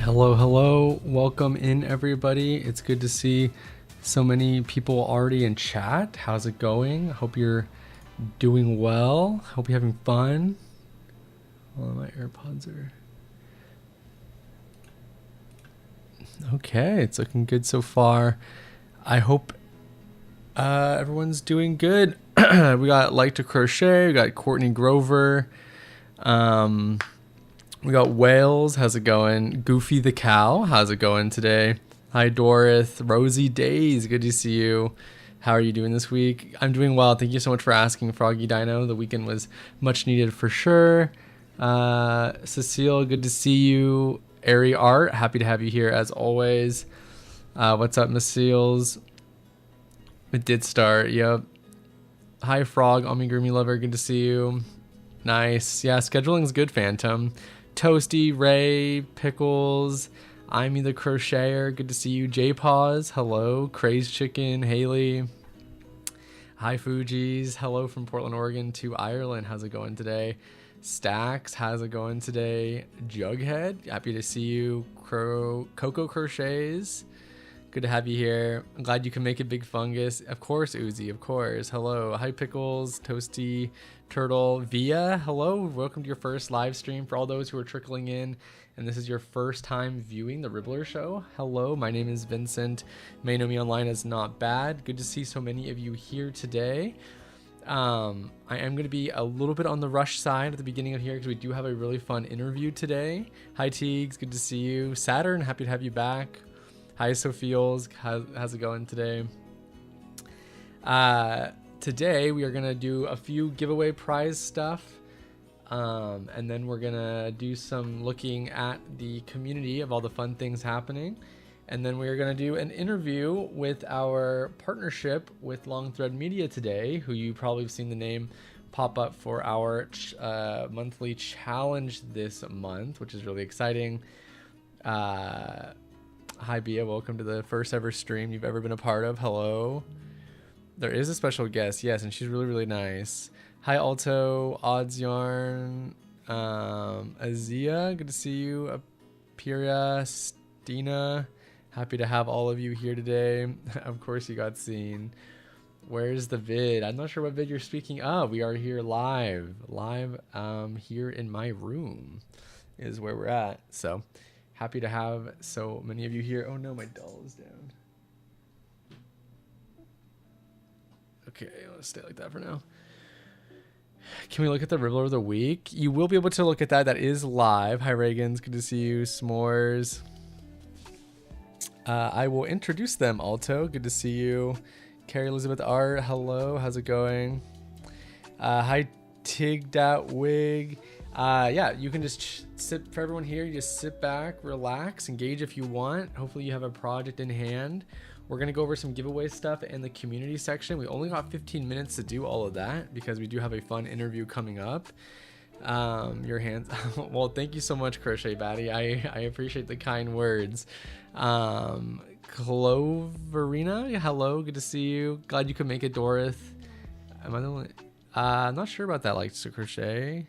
Hello, hello. Welcome in, everybody. It's good to see so many people already in chat. How's it going? I hope you're doing well. Hope you're having fun. Well, my AirPods are... Okay, it's looking good so far. I hope everyone's doing good. We got Like to Crochet. We got Courtney Grover. We got Wales. How's it going? Goofy the Cow. How's it going today? Hi, Dorith. Rosie Days. Good to see you. How are you doing this week? I'm doing well. Thank you so much for asking, Froggy Dino. The weekend was much needed for sure. Cecile, good to see you. Airy Art, happy to have you here as always. What's up, Miss Seals? It did start. Yep. Hi, Frog. Amigurumi Lover. Good to see you. Nice. Yeah, scheduling's good, Phantom. Toasty, Ray, Pickles, I'm the Crocheter. Good to see you. J-Paws, hello. Crazed Chicken, Haley. Hi, Fuji's. Hello from Portland, Oregon to Ireland. How's it going today? Stacks, how's it going today? Jughead, happy to see you. Coco Crochets, good to have you here. I'm glad you can make it, Big Fungus. Of course, Uzi, of course. Hello. Hi, Pickles, Toasty, Turtle, Via, hello. Welcome to your first live stream. For all those who are trickling in and this is your first time viewing the Ribblr Show, hello. My name is Vincent. You may know me online as Not Bad. Good to see so many of you here today. I am going to be a little bit on the rush side at the beginning of here because we do have a really fun interview today. Hi, Teagues. Good to see you. Saturn, happy to have you back. Hi, Sophiels. How's it going today? Today we are going to do a few giveaway prize stuff. And then we're going to do some looking at the community of all the fun things happening. And then we're going to do an interview with our partnership with Long Thread Media today, who you probably have seen the name pop up for our monthly challenge this month, which is really exciting. Hi, Bia. Welcome to the first ever stream you've ever been a part of. Hello. There is a special guest, yes, and she's really, really nice. Hi, Alto, Odds Yarn, Azia, good to see you. Apiria, Stina, happy to have all of you here today. Of course, you got seen. Where's the vid? I'm not sure what vid you're speaking of. We are here live here in my room is where we're at. So happy to have so many of you here. Oh no, my doll is down. Okay, let's stay like that for now. Can we look at the Ribblr of the week? You will be able to look at that. That is live. Hi, Reagan's. Good to see you. S'mores. I will introduce them, Alto. Good to see you. Carrie Elizabeth Art. Hello. How's it going? Hi, Tig.Wig. Yeah, you can just sit for everyone here. You just sit back, relax, engage if you want. Hopefully you have a project in hand. We're going to go over some giveaway stuff in the community section. We only got 15 minutes to do all of that because we do have a fun interview coming up. Your hands. Well, thank you so much, Crochet Batty. I appreciate the kind words. Cloverina, hello. Good to see you. Glad you could make it, Dorith. Am I the only... I'm not sure about that, like to crochet.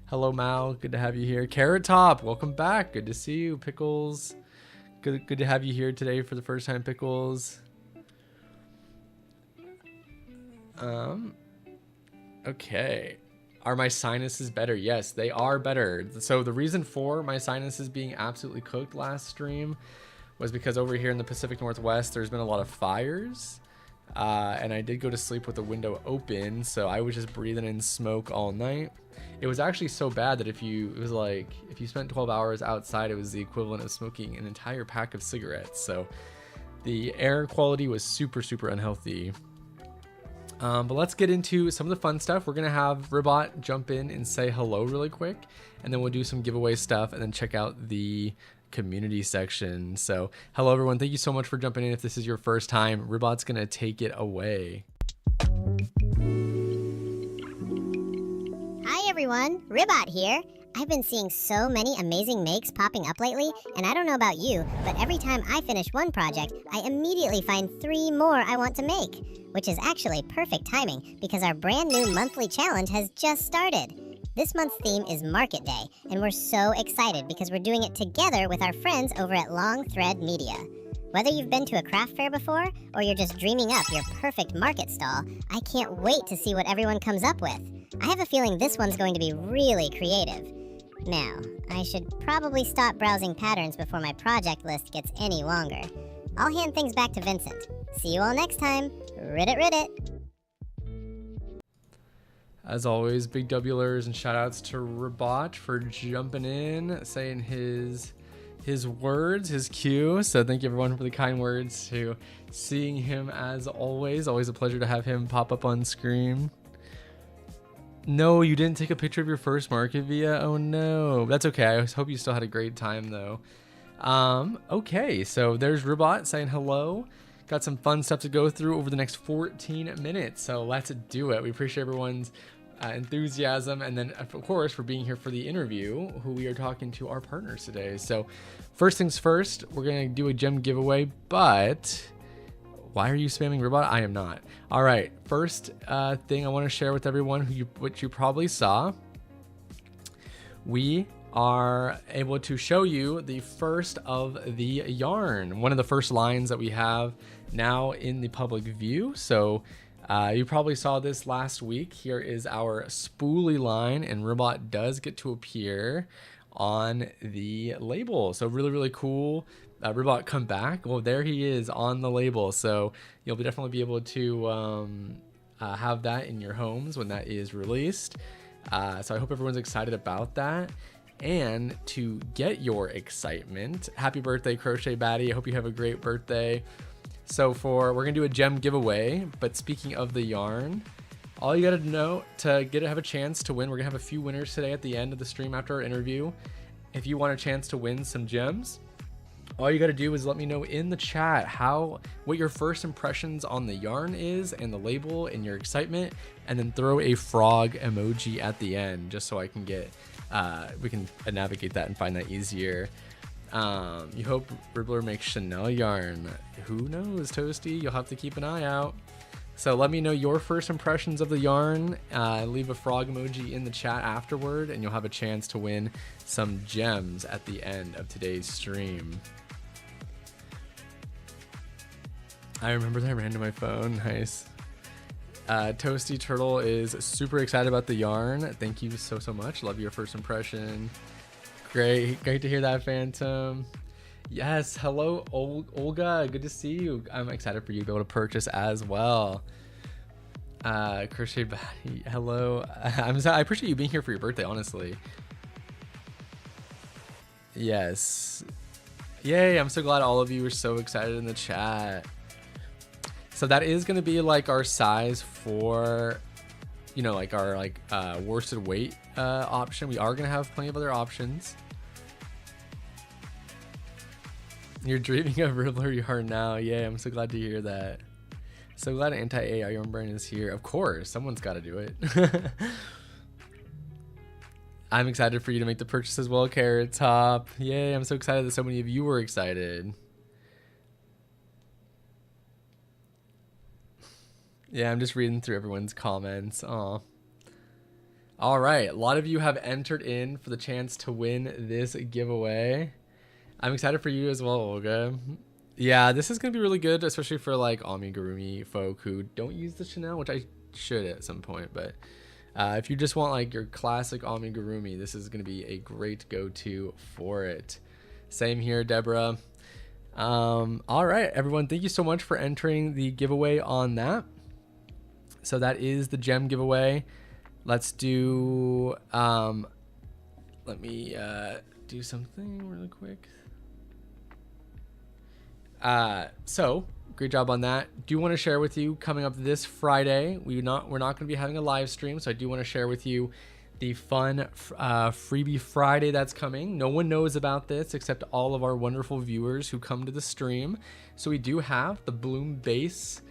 Hello, Mal. Good to have you here. Carrot Top, welcome back. Good to see you. Pickles. Good to have you here today for the first time, Pickles. Okay. Are my sinuses better? Yes, they are better. So the reason for my sinuses being absolutely cooked last stream was because over here in the Pacific Northwest, there's been a lot of fires. And I did go to sleep with the window open, so I was just breathing in smoke all night. It was actually so bad that if you spent 12 hours outside, it was the equivalent of smoking an entire pack of cigarettes. So the air quality was super, super unhealthy. But let's get into some of the fun stuff. We're going to have Ribot jump in and say hello really quick, and then we'll do some giveaway stuff and then check out the community section. So hello, everyone. Thank you so much for jumping in. If this is your first time, Ribot's going to take it away. Hi everyone, Ribot here. I've been seeing so many amazing makes popping up lately, and I don't know about you, but every time I finish one project, I immediately find 3 more I want to make, which is actually perfect timing because our brand new monthly challenge has just started. This month's theme is Market Day, and we're so excited because we're doing it together with our friends over at Long Thread Media. Whether you've been to a craft fair before, or you're just dreaming up your perfect market stall, I can't wait to see what everyone comes up with. I have a feeling this one's going to be really creative. Now, I should probably stop browsing patterns before my project list gets any longer. I'll hand things back to Vincent. See you all next time. Ribbit. As always, big W'lers and shout outs to Ribblr for jumping in, saying his words, his cue. So thank you everyone for the kind words, to seeing him as always. Always a pleasure to have him pop up on screen. No, you didn't take a picture of your first market via. Oh no, that's okay. I hope you still had a great time though. Okay, so there's Ribblr saying hello. Got some fun stuff to go through over the next 14 minutes, so let's do it. We appreciate everyone's enthusiasm, and then of course for being here for the interview, who we are talking to our partners today. So first things first, we're gonna do a gem giveaway, but why are you spamming Ribblr? I am not. All right, first thing I want to share with everyone, which you probably saw, we are able to show you the first of the yarn, one of the first lines that we have now in the public view. So you probably saw this last week. Here is our spoolie line, and Ribblr does get to appear on the label. So really cool. Ribblr come back. Well, there he is on the label. So you'll definitely be able to have that in your homes when that is released. So I hope everyone's excited about that. And to get your excitement, happy birthday, Crochet Baddie. I hope you have a great birthday. So we're gonna do a gem giveaway, but speaking of the yarn, all you gotta know to have a chance to win, we're gonna have a few winners today at the end of the stream after our interview. If you want a chance to win some gems, all you gotta do is let me know in the chat what your first impressions on the yarn is and the label and your excitement, and then throw a frog emoji at the end, just so I can we can navigate that and find that easier. You hope Ribblr makes Chanel yarn. Who knows, Toasty? You'll have to keep an eye out. So let me know your first impressions of the yarn. Leave a frog emoji in the chat afterward, and you'll have a chance to win some gems at the end of today's stream. I remember that I ran to my phone. Nice. Toasty Turtle is super excited about the yarn. Thank you so much. Love your first impression. Great to hear that, Phantom. Yes, hello Olga, good to see you. I'm excited for you to be able to purchase as well. Crochet Baddie, hello. I appreciate you being here for your birthday, honestly. Yes, yay, I'm so glad all of you are so excited in the chat. So that is going to be like our size for, like our worsted weight option. We are going to have plenty of other options. You're dreaming of Ribblr yarn now. Yay, I'm so glad to hear that. So glad anti-AI yarn brand is here. Of course, someone's got to do it. I'm excited for you to make the purchase as well, Carrot Top. Yay, I'm so excited that so many of you were excited. Yeah, I'm just reading through everyone's comments. Aw. All right, a lot of you have entered in for the chance to win this giveaway. I'm excited for you as well, Olga. Yeah, this is gonna be really good, especially for like amigurumi folk who don't use the Chanel, which I should at some point. But if you just want like your classic amigurumi, this is gonna be a great go-to for it. Same here, Deborah. All right, everyone, thank you so much for entering the giveaway on that. So that is the gem giveaway. Let's do, let me do something really quick. So great job on that. Do want to share with you, coming up this Friday, we're not going to be having a live stream, so I do want to share with you the fun freebie Friday that's coming. No one knows about this except all of our wonderful viewers who come to the stream. So we do have the Bloom Base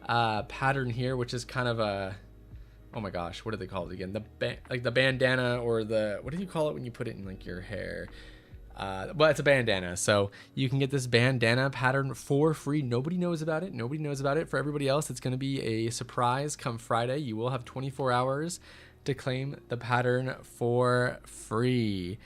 pattern here, which is kind of a, oh my gosh, what do they call it again? Like the bandana, or the, what do you call it when you put it in like your hair? But it's a bandana, so you can get this bandana pattern for free. Nobody knows about it. For everybody else, it's going to be a surprise come Friday. You will have 24 hours to claim the pattern for free.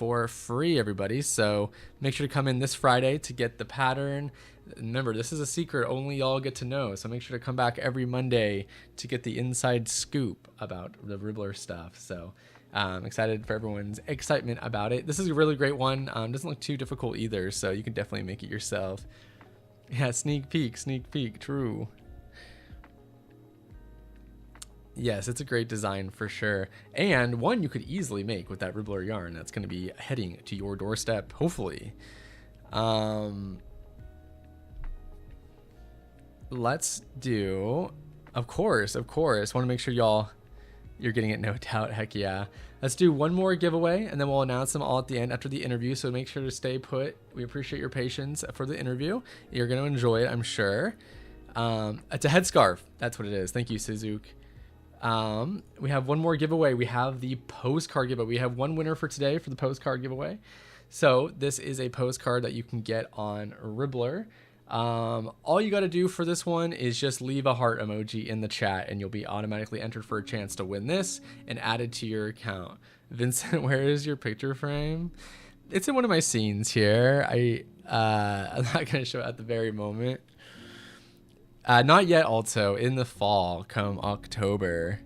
Everybody. So make sure to come in this Friday to get the pattern. Remember, this is a secret only y'all get to know. So make sure to come back every Monday to get the inside scoop about the Ribblr stuff. So excited for everyone's excitement about it. This is a really great one. Doesn't look too difficult either, so you can definitely make it yourself. Yeah, sneak peek, true. Yes, it's a great design for sure. And one you could easily make with that Ribblr yarn that's going to be heading to your doorstep, hopefully. Let's do, of course, want to make sure you're getting it, no doubt. Heck yeah. Let's do one more giveaway and then we'll announce them all at the end after the interview. So make sure to stay put. We appreciate your patience for the interview. You're going to enjoy it, I'm sure. It's a headscarf. That's what it is. Thank you, Suzuki. We have one more giveaway. We have the postcard giveaway. We have one winner for today for the postcard giveaway. So this is a postcard that you can get on Ribblr. All you got to do for this one is just leave a heart emoji in the chat and you'll be automatically entered for a chance to win this and added to your account. Vincent, where is your picture frame? It's in one of my scenes here. I'm not going to show it at the very moment. Not yet, also in the fall, come October.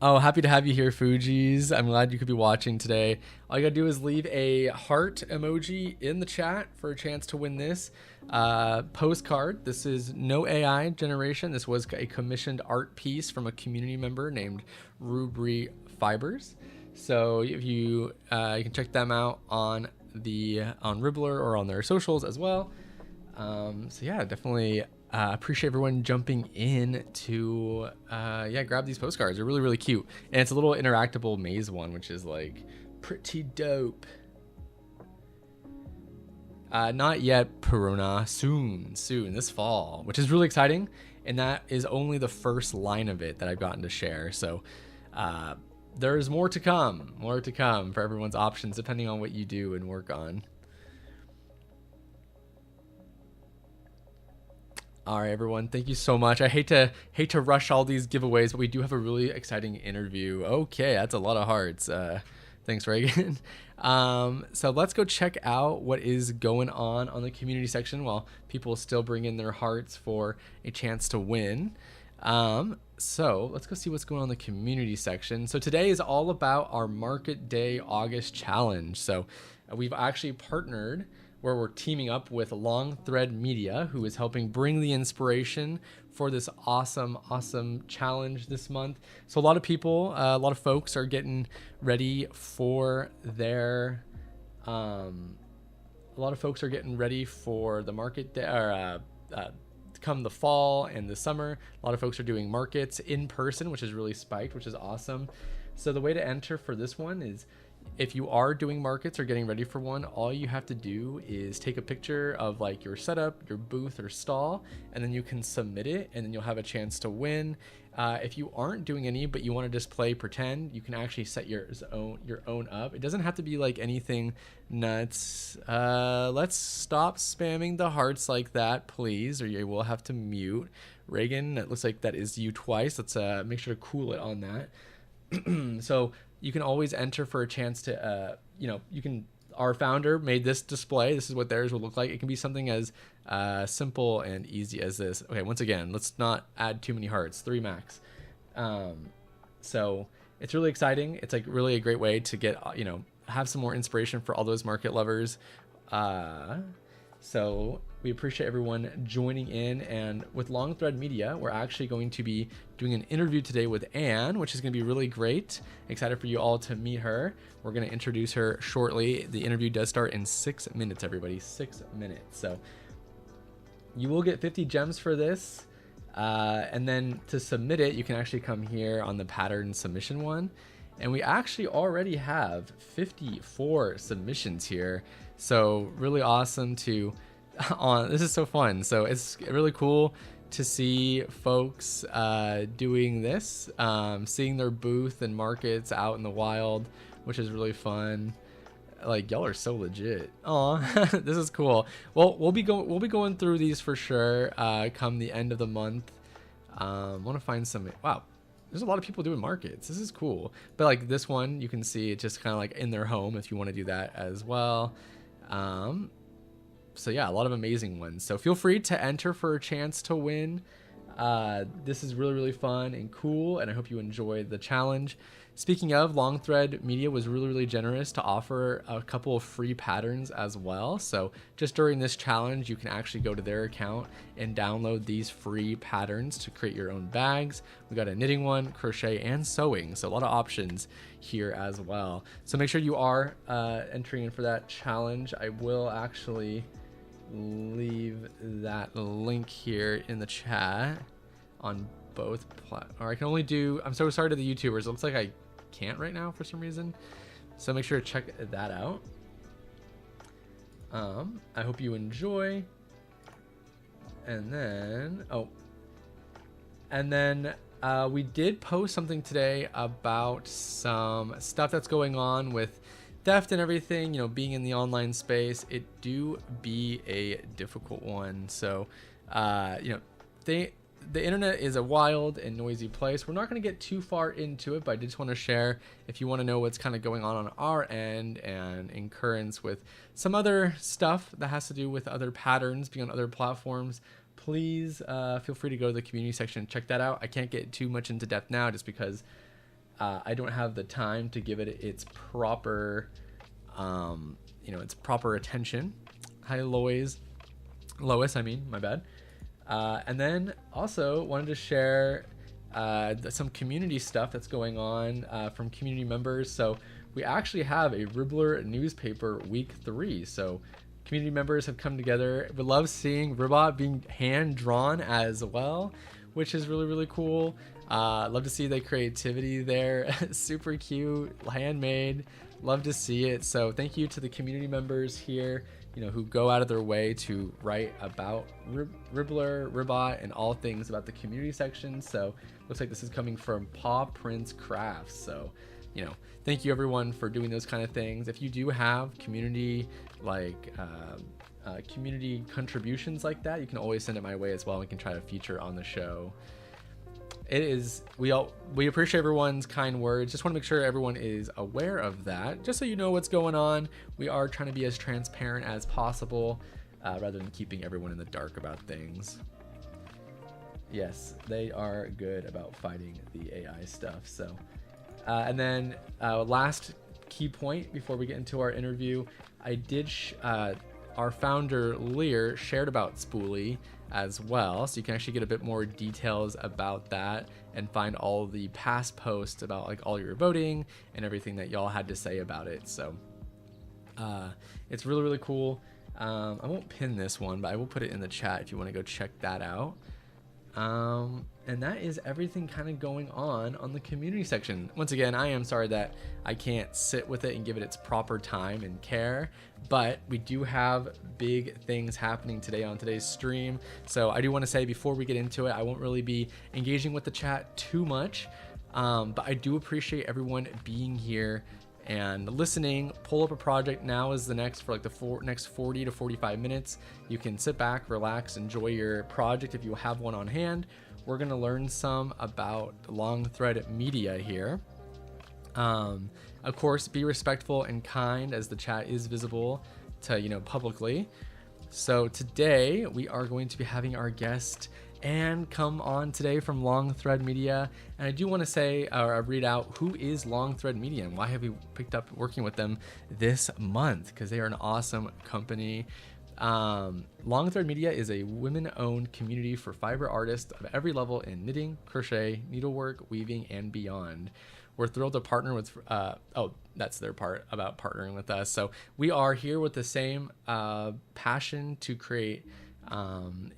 Oh, happy to have you here, Fuji's. I'm glad you could be watching today. All you gotta do is leave a heart emoji in the chat for a chance to win this postcard. This is no AI generation. This was a commissioned art piece from a community member named Ribblr Fibers. So if you can check them out on Ribblr or on their socials as well. So yeah, definitely appreciate everyone jumping in to grab these postcards. They're really cute, and it's a little interactable maze one, which is like pretty dope. Not yet, Peruna. Soon this fall, which is really exciting, and that is only the first line of it that I've gotten to share. So there's more to come for everyone's options depending on what you do and work on. All right, everyone, thank you so much. I hate to rush all these giveaways, but we do have a really exciting interview. Okay, that's a lot of hearts. Thanks, Reagan. So let's go check out what is going on the community section while people still bring in their hearts for a chance to win. So let's go see what's going on in the community section. So today is all about our Market Day August challenge. So we've actually partnered where we're teaming up with Long Thread Media, who is helping bring the inspiration for this awesome challenge this month. So a lot of people, a lot of folks are getting ready for their, the market day, or come the fall and the summer. A lot of folks are doing markets in person, which is really spiked, which is awesome. So the way to enter for this one is, if you are doing markets or getting ready for one, all you have to do is take a picture of like your setup, your booth or stall, and then you can submit it, and then you'll have a chance to win. If you aren't doing any, but you want to just play pretend, you can actually set your own up. It doesn't have to be like anything nuts. Let's stop spamming the hearts like that, please, or you will have to mute. Reagan, it looks like that is you twice. Let's make sure to cool it on that. So you can always enter for a chance to, our founder made this display. This is what theirs will look like. It can be something as simple and easy as this. Okay, once again, let's not add too many hearts, 3 max. So it's really exciting. It's like really a great way to get, have some more inspiration for all those market lovers. So we appreciate everyone joining in, and with Long Thread Media, we're actually going to be doing an interview today with Anne, which is going to be really great. Excited for you all to meet her. We're going to introduce her shortly. The interview does start in 6 minutes, everybody, 6 minutes. So you will get 50 gems for this. And then to submit it, you can actually come here on the pattern submission one. And we actually already have 54 submissions here. So really awesome to this is so fun. So it's really cool to see folks doing this, seeing their booth and markets out in the wild, which is really fun. Like, y'all are so legit. Aw, this is cool. Well, we'll be going through these for sure come the end of the month. Want to find some. Wow, there's a lot of people doing markets. This is cool. But like this one, you can see it just kind of like in their home if you want to do that as well. So yeah, a lot of amazing ones. So feel free to enter for a chance to win. This is really, really fun and cool, and I hope you enjoy the challenge. Speaking of, Long Thread Media was really, really generous to offer a couple of free patterns as well. So just during this challenge, you can actually go to their account and download these free patterns to create your own bags. We got a knitting one, crochet, and sewing. So a lot of options here as well. So make sure you are entering in for that challenge. I will actually leave that link here in the chat on both or I can only do, I'm so sorry to the YouTubers, it looks like I can't right now for some reason, so make sure to check that out. I hope you enjoy. And then we did post something today about some stuff that's going on with theft and everything, you know, being in the online space. It do be a difficult one. So, you know, the internet is a wild and noisy place. We're not going to get too far into it, but I just want to share if you want to know what's kind of going on our end and in currents with some other stuff that has to do with other patterns being on other platforms. Please feel free to go to the community section and check that out. I can't get too much into depth now just because I don't have the time to give it its proper, you know, its proper attention. Hi, Lois, I mean, my bad. And then also wanted to share some community stuff that's going on from community members. So we actually have a Ribblr newspaper week 3. So community members have come together. We love seeing Ribot being hand drawn as well, which is really, really cool. Love to see the creativity there. Super cute, handmade. Love to see it. So thank you to the community members here, you know, who go out of their way to write about Ribblr, Ribot, and all things about the community section. So looks like this is coming from Paw Prince Crafts. So, you know, thank you everyone for doing those kind of things. If you do have community like community contributions like that, you can always send it my way as well. We can try to feature on the show. It is, we appreciate everyone's kind words. Just want to make sure everyone is aware of that, just so you know what's going on. We are trying to be as transparent as possible, rather than keeping everyone in the dark about things. Yes, they are good about fighting the AI stuff. So, and then last key point before we get into our interview, I did our founder Lear shared about Spoolie as well, so you can actually get a bit more details about that and find all the past posts about like all your voting and everything that y'all had to say about it. So it's really, really cool. I won't pin this one, but I will put it in the chat if you want to go check that out. And that is everything kind of going on the community section. Once again, I am sorry that I can't sit with it and give it its proper time and care, but we do have big things happening today on today's stream. So I do want to say before we get into it, I won't really be engaging with the chat too much, but I do appreciate everyone being here and listening. Pull up a project. Now is the next for like the next 40 to 45 minutes. You can sit back, relax, enjoy your project if you have one on hand. We're going to learn some about Long Thread Media here. Of course, be respectful and kind as the chat is visible to, you know, publicly. So today we are going to be having our guest and come on today from Long Thread Media. And I do want to say or read out who is Long Thread Media and why have we picked up working with them this month, because they are an awesome company. Long Thread Media is a women-owned community for fiber artists of every level in knitting, crochet, needlework, weaving, and beyond. We're thrilled to partner with, oh, that's their part about partnering with us. So we are here with the same passion to create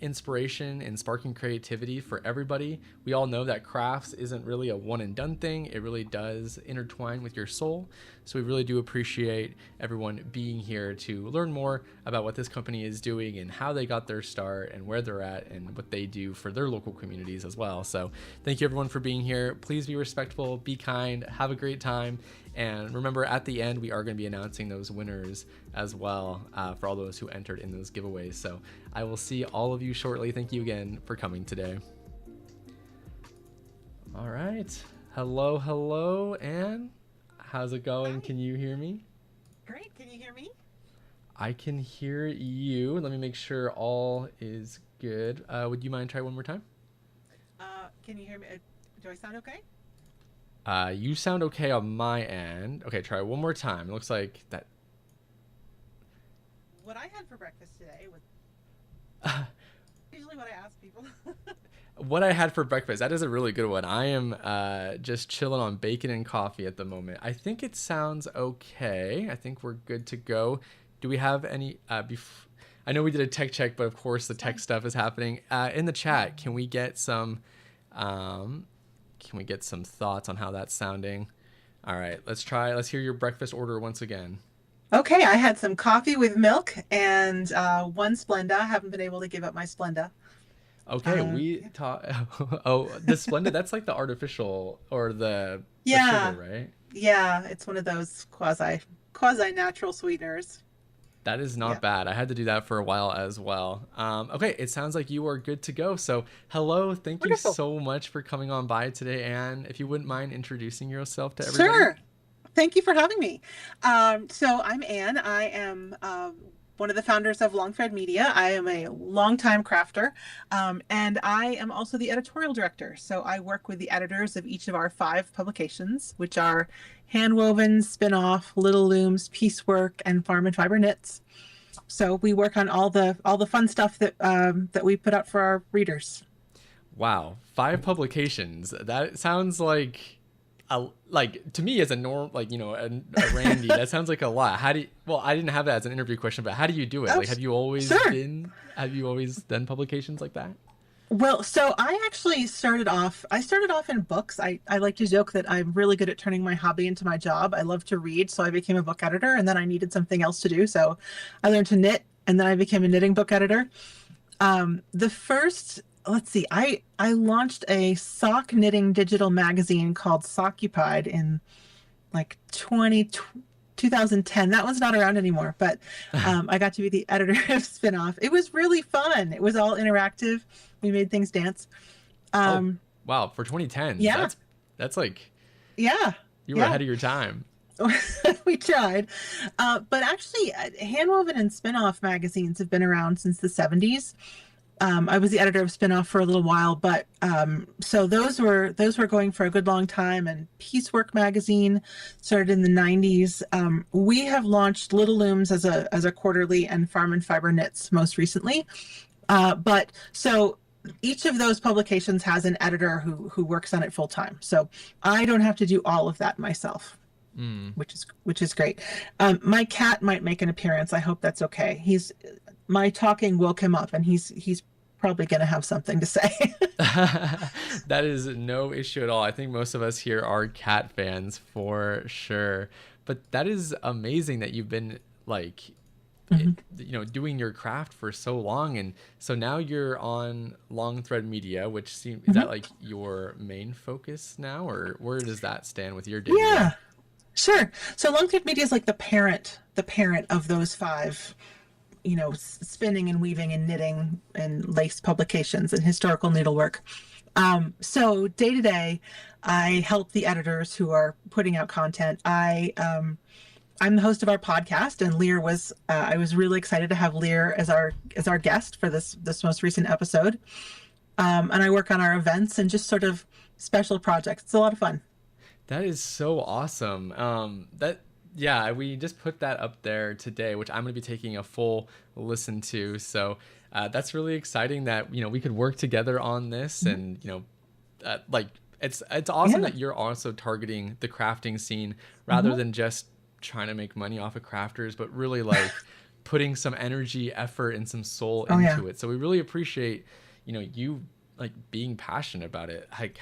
inspiration and sparking creativity for everybody. We all know that crafts isn't really a one and done thing. It really does intertwine with your soul. So we really do appreciate everyone being here to learn more about what this company is doing and how they got their start and where they're at and what they do for their local communities as well. So thank you everyone for being here. Please be respectful, be kind, have a great time, And remember, at the end, we are going to be announcing those winners as well for all those who entered in those giveaways. So I will see all of you shortly. Thank you again for coming today. All right. Hello, hello, Anne. How's it going? Hi. Can you hear me? Great. Can you hear me? I can hear you. Let me make sure all is good. Would you mind try one more time? Can you hear me? Do I sound okay? You sound okay on my end. Okay, try one more time. It looks like that. What I had for breakfast today was usually what I ask people. What I had for breakfast, that is a really good one. I am just chilling on bacon and coffee at the moment. I think it sounds okay. I think we're good to go. Do we have any... I know we did a tech check, but of course the tech stuff is happening. In the chat, can we get some thoughts on how that's sounding? All right, let's hear your breakfast order once again. Okay, I had some coffee with milk and one Splenda. I haven't been able to give up my Splenda. Okay, we talk. Oh, the Splenda, that's like the artificial or the Yeah, sugar, right? yeah, it's one of those quasi natural sweeteners. That is not Yeah. bad. I had to do that for a while as well. Okay, it sounds like you are good to go. So, hello, thank you Wonderful. so much for coming on by today, Anne. If you wouldn't mind introducing yourself to everybody. Sure. Thank you for having me. So I'm Anne. I am one of the founders of Long Thread Media. I am a longtime crafter, and I am also the editorial director. So I work with the editors of each of our 5 publications, which are Handwoven, Spin-Off, Little Looms, Piecework, and Farm and Fiber Knits. So we work on all the fun stuff that we put out for our readers. Wow, 5 publications. That sounds like to me as a Randy, that sounds like a lot. Well, I didn't have that as an interview question, but how do you do it? Like, have you always done publications like that? Well, so I actually started off in books. I like to joke that I'm really good at turning my hobby into my job. I love to read, so I became a book editor, and then I needed something else to do. So I learned to knit, and then I became a knitting book editor. I launched a sock knitting digital magazine called Soccupied in like 2010. That one's not around anymore, but I got to be the editor of Spin-Off. It was really fun. It was all interactive. We made things dance. Wow, for 2010. Yeah. That's like, Yeah. you were ahead of your time. We tried. But actually, Handwoven and Spin-Off magazines have been around since the 70s. I was the editor of Spin-Off for a little while, but so those were going for a good long time. And Piecework magazine started in the 90s. We have launched Little Looms as a quarterly and Farm and Fiber Knits most recently. But so each of those publications has an editor who works on it full time. So I don't have to do all of that myself. Which is great. My cat might make an appearance. I hope that's okay. My talking woke him up, and he's probably going to have something to say. That is no issue at all. I think most of us here are cat fans for sure. But that is amazing that you've been doing your craft for so long, and so now you're on Long Thread Media, which seems is that like your main focus now, or where does that stand with your day? Yeah. Sure. So Long Thread Media is like the parent of those 5, spinning and weaving and knitting and lace publications and historical needlework. So day to day, I help the editors who are putting out content. I'm the host of our podcast, and Lear was. I was really excited to have Lear as our guest for this most recent episode. And I work on our events and just sort of special projects. It's a lot of fun. That is so awesome. We just put that up there today, which I'm going to be taking a full listen to. So that's really exciting that we could work together on this, and it's awesome that you're also targeting the crafting scene rather than just trying to make money off of crafters, but really putting some energy, effort, and some soul into it. So we really appreciate you being passionate about it. Have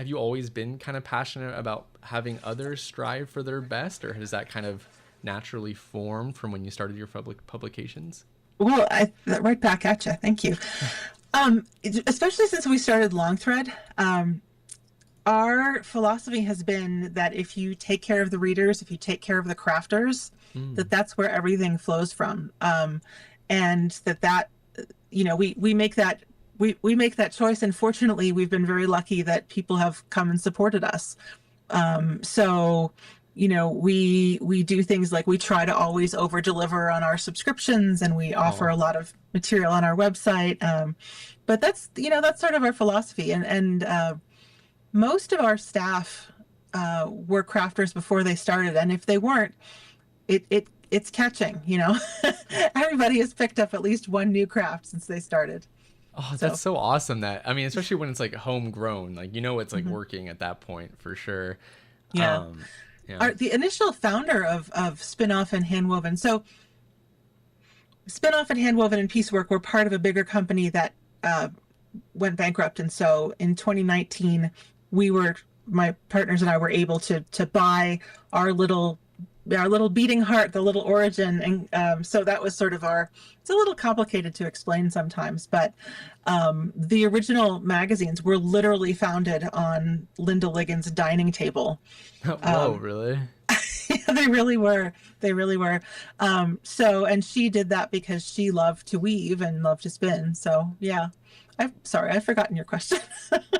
you always been kind of passionate about having others strive for their best, or has that kind of naturally formed from when you started your publications? Well, right back at you. Thank you. Especially since we started Long Thread, our philosophy has been that if you take care of the readers, if you take care of the crafters, that's where everything flows from. And that we make that we make that choice, and fortunately we've been very lucky that people have come and supported us. So we do things like we try to always over deliver on our subscriptions, and we offer a lot of material on our website. But that's sort of our philosophy, and most of our staff were crafters before they started, and if they weren't, it's catching. Everybody has picked up at least one new craft since they started. Oh, that's so awesome. That, I mean, especially when it's like homegrown, like it's like working at that point for sure. Yeah. Yeah. The initial founder of Spinoff and Handwoven. So Spinoff and Handwoven and Piecework were part of a bigger company that went bankrupt, and so in 2019 my partners and I were able to buy our little beating heart, the little origin, and so that was sort of it's a little complicated to explain sometimes, but the original magazines were literally founded on Linda Ligon's dining table. Whoa, really? Yeah, they really were. And she did that because she loved to weave and loved to spin. So yeah. Sorry, I've forgotten your question.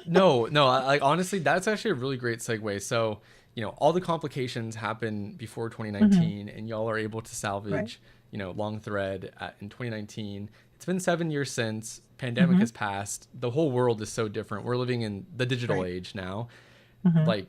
No, like honestly, that's actually a really great segue. So, all the complications happened before 2019, and y'all are able to salvage, Long Thread in 2019. It's been 7 years since. Pandemic has passed. The whole world is so different. We're living in the digital age now. Like,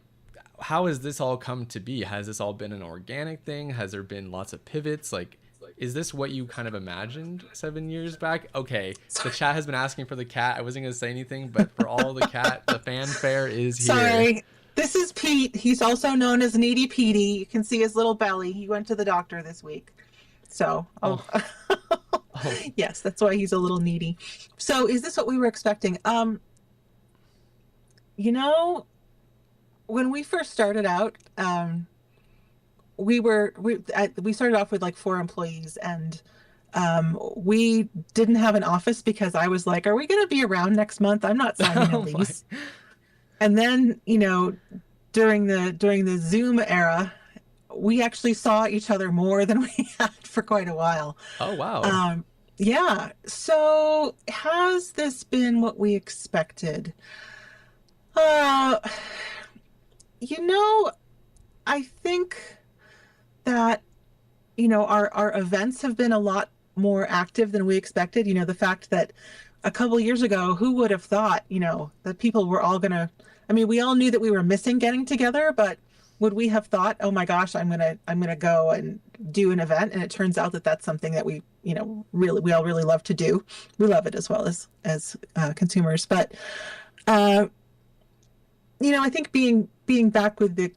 how has this all come to be? Has this all been an organic thing? Has there been lots of pivots? Like, is this what you kind of imagined 7 years back? Okay, the chat has been asking for the cat. I wasn't going to say anything, but for all the cat, the fanfare is here. Sorry. This is Pete. He's also known as Needy Petey. You can see his little belly. He went to the doctor this week. So, yes, that's why he's a little needy. So is this what we were expecting? When we first started out, we started off with like 4 employees, and we didn't have an office because I was like, are we going to be around next month? I'm not signing a lease. And then, during the Zoom era, we actually saw each other more than we had for quite a while. Oh, wow. Yeah. So has this been what we expected? I think that, our events have been a lot more active than we expected. The fact that a couple years ago, who would have thought, that people were all we all knew that we were missing getting together, but would we have thought, oh my gosh, I'm going to go and do an event? And it turns out that that's something that we all really love to do. We love it as well as consumers. But, I think being back with the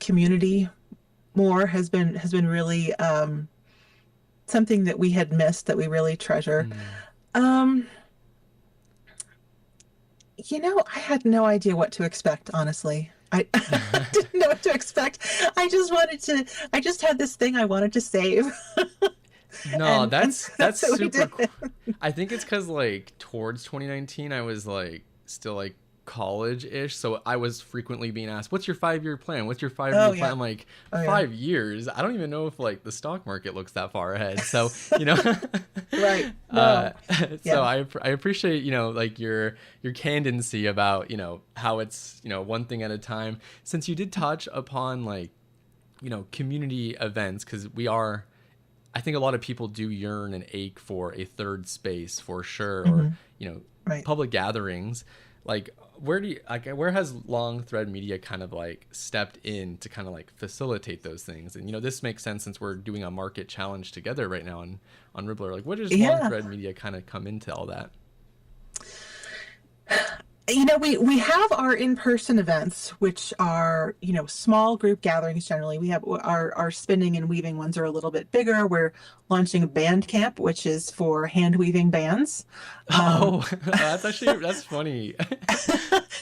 community more has been really something that we had missed, that we really treasure. I had no idea what to expect, honestly. I didn't know what to expect. I just had this thing I wanted to save. No, that's super cool. I think it's because like towards 2019, I was like still like college-ish, so I was frequently being asked, what's your 5-year plan? What's your 5-year plan? I'm like, 5 years? I don't even know if like the stock market looks that far ahead. So, Right. No. So I appreciate, like your candidacy about, how it's, one thing at a time. Since you did touch upon like, community events, because I think a lot of people do yearn and ache for a third space for sure, or, public gatherings. Like, where has Long Thread Media kind of like stepped in to kind of like facilitate those things? And this makes sense since we're doing a market challenge together right now on Ribblr. Like, what does Long Thread Media kind of come into all that? We have our in-person events, which are, small group gatherings generally. We have our spinning and weaving ones are a little bit bigger. We're launching a band camp, which is for hand weaving bands. That's funny.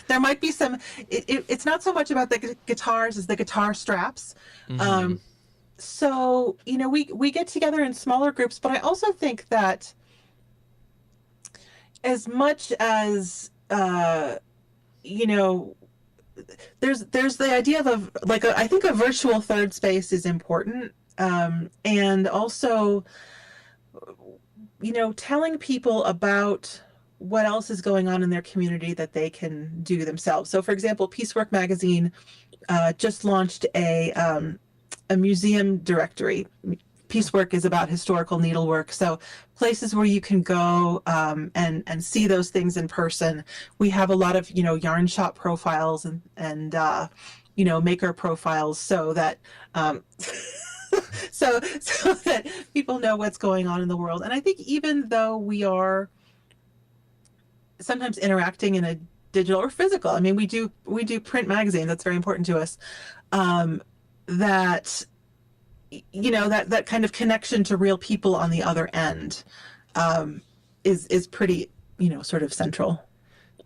There might be some, it's not so much about the guitars as the guitar straps. So, we get together in smaller groups, but I also think that as much as, you know, there's the idea of like I think a virtual third space is important, and also, you know, telling people about what else is going on in their community that they can do themselves. So, for example, Piecework Magazine just launched a museum directory. Piecework is about historical needlework, so places where you can go and see those things in person. We have a lot of, you know, yarn shop profiles and you know, maker profiles, so that so that people know what's going on in the world. And I think even though we are sometimes interacting in a digital or physical, I mean, we do print magazines, that's very important to us, that, you know, that kind of connection to real people on the other end is pretty, you know, sort of central.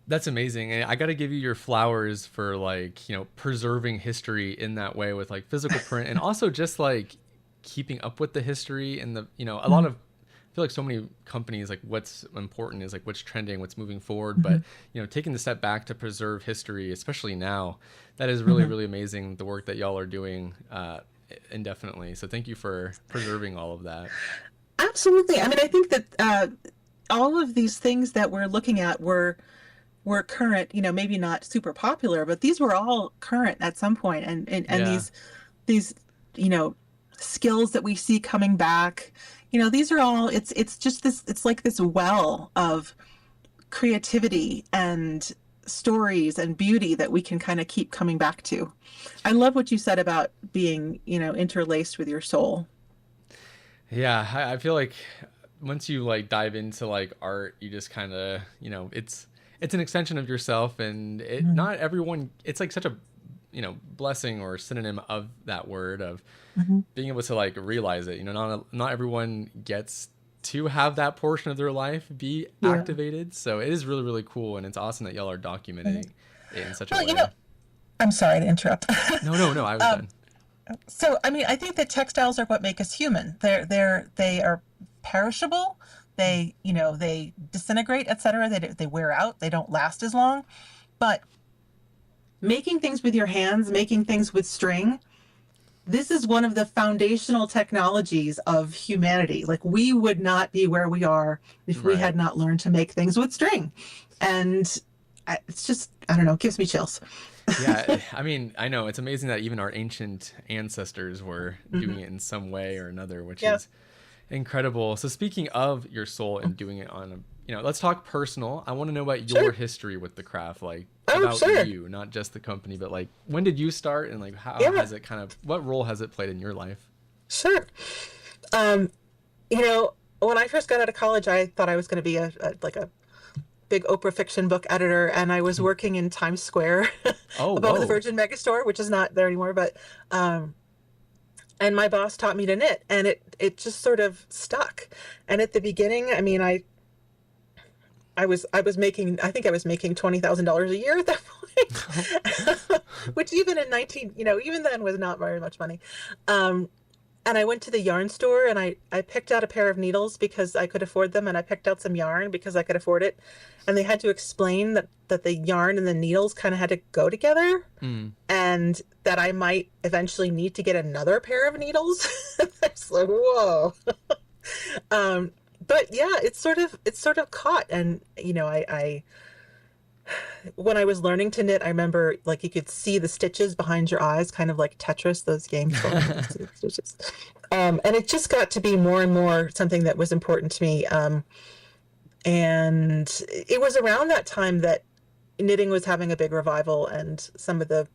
That's amazing. And I got to give you your flowers for, like, you know, preserving history in that way with like physical print, and also just like keeping up with the history and the, you know, a lot of, I feel like so many companies, like what's important is like what's trending, what's moving forward. But, you know, taking the step back to preserve history, especially now, that is really, really amazing, the work that y'all are doing indefinitely. So thank you for preserving all of that. Absolutely. I mean, I think that all of these things that we're looking at were current, you know, maybe not super popular, but these were all current at some point. And Yeah. these, you know, skills that we see coming back, you know, these are all, it's just this, it's like this well of creativity and stories and beauty that we can kind of keep coming back to. I love what you said about being, you know, interlaced with your soul. Yeah. I feel like once you like dive into like art, you just kind of, you know, it's an extension of yourself, and it, not everyone, it's like such a, you know, blessing or synonym of that word of being able to like realize it. You know, not everyone gets to have that portion of their life be activated. So it is really, really cool. And it's awesome that y'all are documenting it in such a way. You know, I'm sorry to interrupt. No, I was done. So, I mean, I think that textiles are what make us human. They are perishable. They, you know, they disintegrate, etc. They wear out. They don't last as long. But making things with your hands, making things with string, this is one of the foundational technologies of humanity. Like, we would not be where we are if we had not learned to make things with string. And it's just, I don't know, it gives me chills. Yeah, I mean, I know it's amazing that even our ancient ancestors were doing it in some way or another, which is incredible. So speaking of your soul and doing it on a, you know, let's talk personal. I want to know about your history with the craft, like about you, not just the company, but like when did you start, and like how has it kind of, what role has it played in your life? Sure. You know, when I first got out of college, I thought I was going to be a big Oprah fiction book editor, and I was working in Times Square above the Virgin Megastore, which is not there anymore, but and my boss taught me to knit, and it just sort of stuck. And at the beginning, I mean, I was making, I think I was making $20,000 a year at that point, which even in even then was not very much money. And I went to the yarn store, and I picked out a pair of needles because I could afford them, and I picked out some yarn because I could afford it. And they had to explain that the yarn and the needles kind of had to go together, and that I might eventually need to get another pair of needles. It's like, whoa. But yeah, it's sort of caught. And, you know, I when I was learning to knit, I remember like you could see the stitches behind your eyes, kind of like Tetris, those games. Stitches. And it just got to be more and more something that was important to me. And it was around that time that knitting was having a big revival, and some of the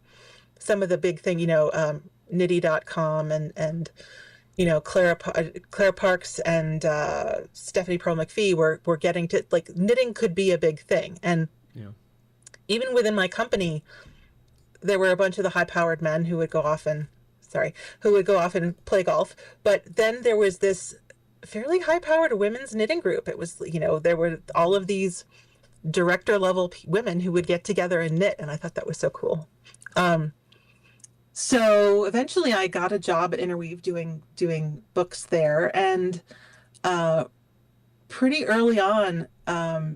big thing, you know, Knitty.com and you know, Claire Parks and Stephanie Pearl McPhee were getting to, like, knitting could be a big thing. And even within my company, there were a bunch of the high-powered men who would go off and play golf. But then there was this fairly high-powered women's knitting group. It was, you know, there were all of these director-level women who would get together and knit, and I thought that was so cool. So eventually I got a job at Interweave doing books there. And pretty early on,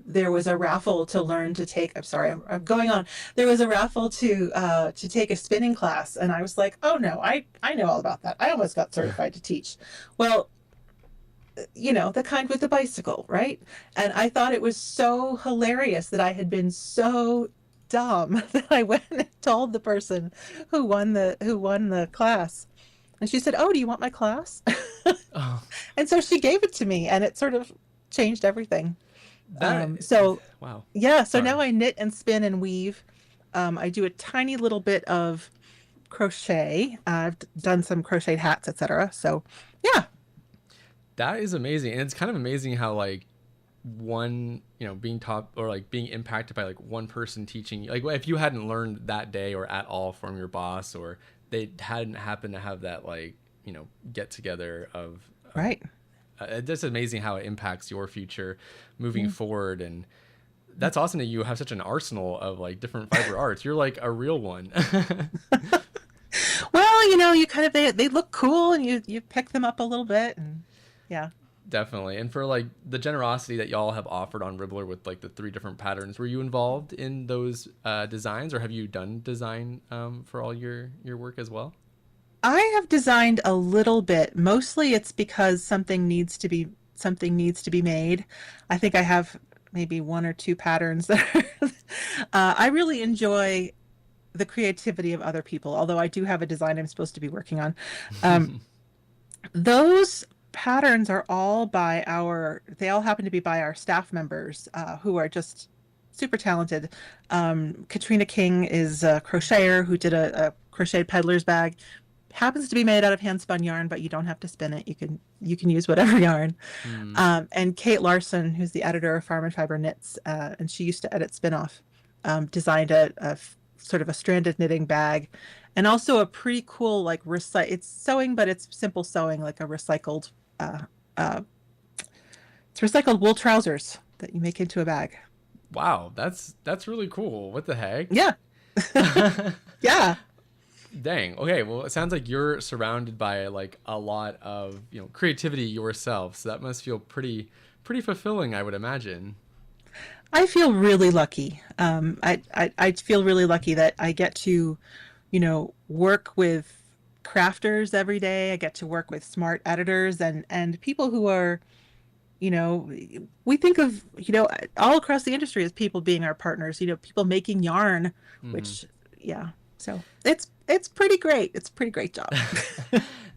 there was a raffle to learn to take. I'm sorry, I'm going on. There was a raffle to take a spinning class, and I was like, oh no, I know all about that. I almost got certified to teach. Well, the kind with the bicycle, right? And I thought it was so hilarious that I had been so dumb that I went and told the person who won the class. And she said, "Oh, do you want my class?" Oh, And so she gave it to me, and it sort of changed everything. that So wow. yeah, so Sorry. now I knit and spin and weave. I do a tiny little bit of crochet. I've done some crocheted hats, etc. So yeah. That is amazing. And it's kind of amazing how like one, being taught or like being impacted by like one person teaching you. Like if you hadn't learned that day or at all from your boss, or they hadn't happened to have that like, get together of Right. it's just amazing how it impacts your future moving Mm. forward. And that's awesome that you have such an arsenal of like different fiber arts. You're like a real one. Well, you kind of they look cool, and you pick them up a little bit, and yeah. Definitely. And for like the generosity that y'all have offered on Ribbler with like the 3 different patterns, were you involved in those designs, or have you done design for all your work as well? I have designed a little bit. Mostly it's because something needs to be made. I think I have maybe one or two patterns that I really enjoy the creativity of other people, although I do have a design I'm supposed to be working on. Um, those patterns are all they all happen to be by our staff members, who are just super talented. Katrina King is a crocheter who did a crocheted peddler's bag. Happens to be made out of hand spun yarn, but you don't have to spin it. You can use whatever yarn. Hmm. And Kate Larson, who's the editor of Farm and Fiber Knits, and she used to edit Spinoff, designed sort of a stranded knitting bag, and also a pretty cool like it's sewing, but it's simple sewing, like a recycled uh, uh, it's recycled wool trousers that you make into a bag. Wow, that's really cool. What the heck? Yeah, yeah. Dang. Okay. Well, it sounds like you're surrounded by like a lot of creativity yourself. So that must feel pretty fulfilling, I would imagine. I feel really lucky. I feel really lucky that I get to, work with crafters every day. I get to work with smart editors and people who are, you know, we think of, all across the industry as people being our partners, people making yarn, Hmm. which, yeah. So it's pretty great. It's a pretty great job.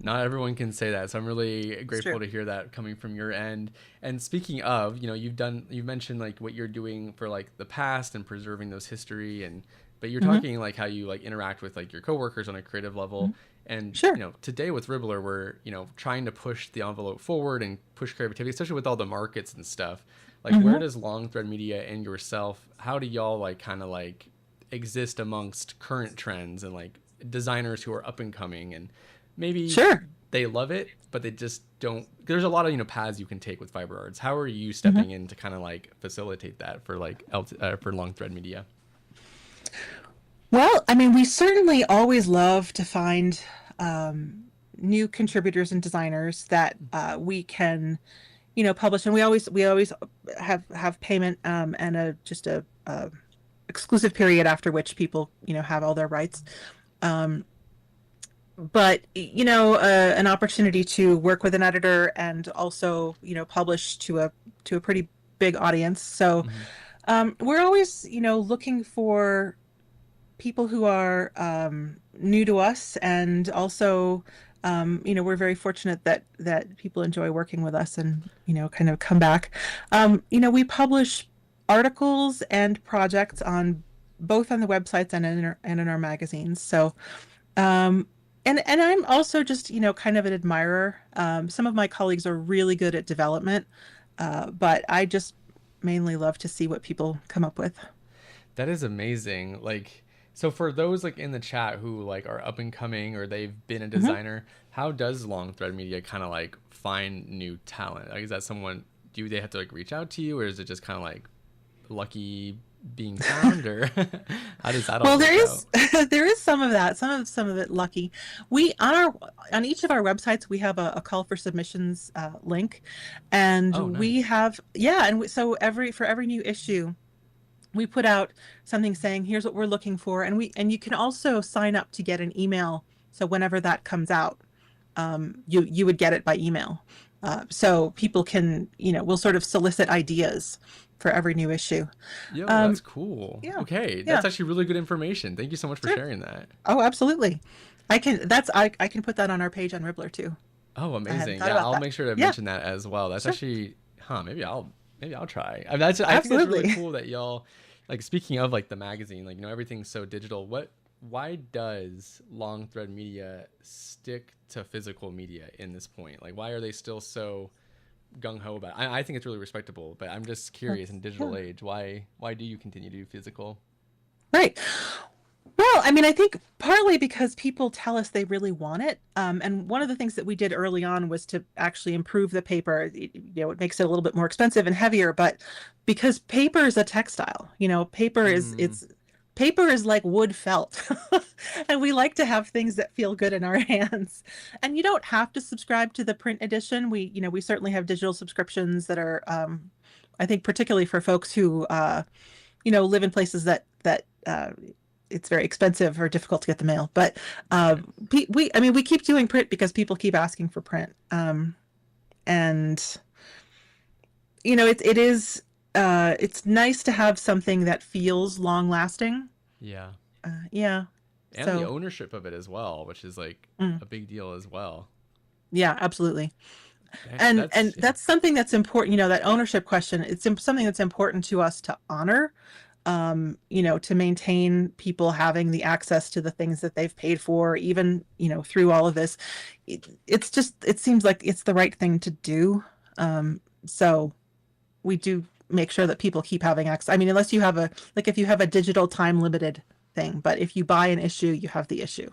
Not everyone can say that, so I'm really It's grateful true. to hear that coming from your end. And speaking of, you've mentioned like what you're doing for like the past and preserving those history, and but you're Hmm. talking like how you like interact with like your coworkers on a creative level. And Sure. today with Ribbler, we're trying to push the envelope forward and push creativity, especially with all the markets and stuff. Like, where Hmm. does Long Thread Media and yourself, how do y'all like kind of like exist amongst current trends and like designers who are up and coming, and maybe Sure. they love it but they just don't, there's a lot of paths you can take with fiber arts. How are you Hmm. stepping in to kind of like facilitate that for like for Long Thread Media? Well, I mean, we certainly always love to find new contributors and designers that we can, publish, and we always have payment, and a exclusive period after which people, have all their rights. Um, but an opportunity to work with an editor and also, publish to a pretty big audience. So Hmm. we're always, looking for people who are new to us, and also, we're very fortunate that people enjoy working with us and kind of come back. We publish articles and projects on both on the websites and in our magazines. So, um, and I'm also just kind of an admirer. Some of my colleagues are really good at development, but I just mainly love to see what people come up with. That is amazing. Like, so for those like in the chat who like are up and coming or they've been a Mhm. designer, how does Long Thread Media kind of like find new talent? Like, is that someone, do they have to like reach out to you, or is it just kind of like lucky being found, or how does that all Well, work out? there is some of that, some of it lucky. We on each of our websites we have a call for submissions link, and Oh, we nice. have so every new issue we put out something saying here's what we're looking for, and you can also sign up to get an email. So whenever that comes out, you would get it by email. So people can, we'll sort of solicit ideas for every new issue. Yo, that's Um, cool. yeah, Okay, yeah, that's actually really good information. Thank you so much for sure. sharing that. Oh, absolutely. I can put that on our page on Ribblr too. Oh, I hadn't amazing. thought Yeah, about I'll that. make sure to Yeah, mention that as well. That's sure. actually, maybe I'll try. I think it's really Absolutely. cool that y'all, like, speaking of like the magazine, like, everything's so digital. Why does Long Thread Media stick to physical media in this point? Like, why are they still so gung ho about it? I think it's really respectable, but I'm just curious, in Yeah. digital age, why do you continue to do physical? Right. Well, I mean, I think partly because people tell us they really want it. And one of the things that we did early on was to actually improve the paper. It makes it a little bit more expensive and heavier, but because paper is a textile, Mm, paper is like wood felt. And we like to have things that feel good in our hands. And you don't have to subscribe to the print edition. We certainly have digital subscriptions that are, I think particularly for folks who, live in places that it's very expensive or difficult to get the mail. But right. we keep doing print because people keep asking for print. And it's nice to have something that feels long lasting. Yeah. Yeah. And the So ownership of it as well, which is like mm, a big deal as well. yeah, absolutely. And Yeah. that's something that's important. That ownership question. Something that's important to us to honor. To maintain people having the access to the things that they've paid for, even, through all of this. It seems like it's the right thing to do. So we do make sure that people keep having access. I mean, unless you have if you have a digital time limited thing, but if you buy an issue, you have the issue.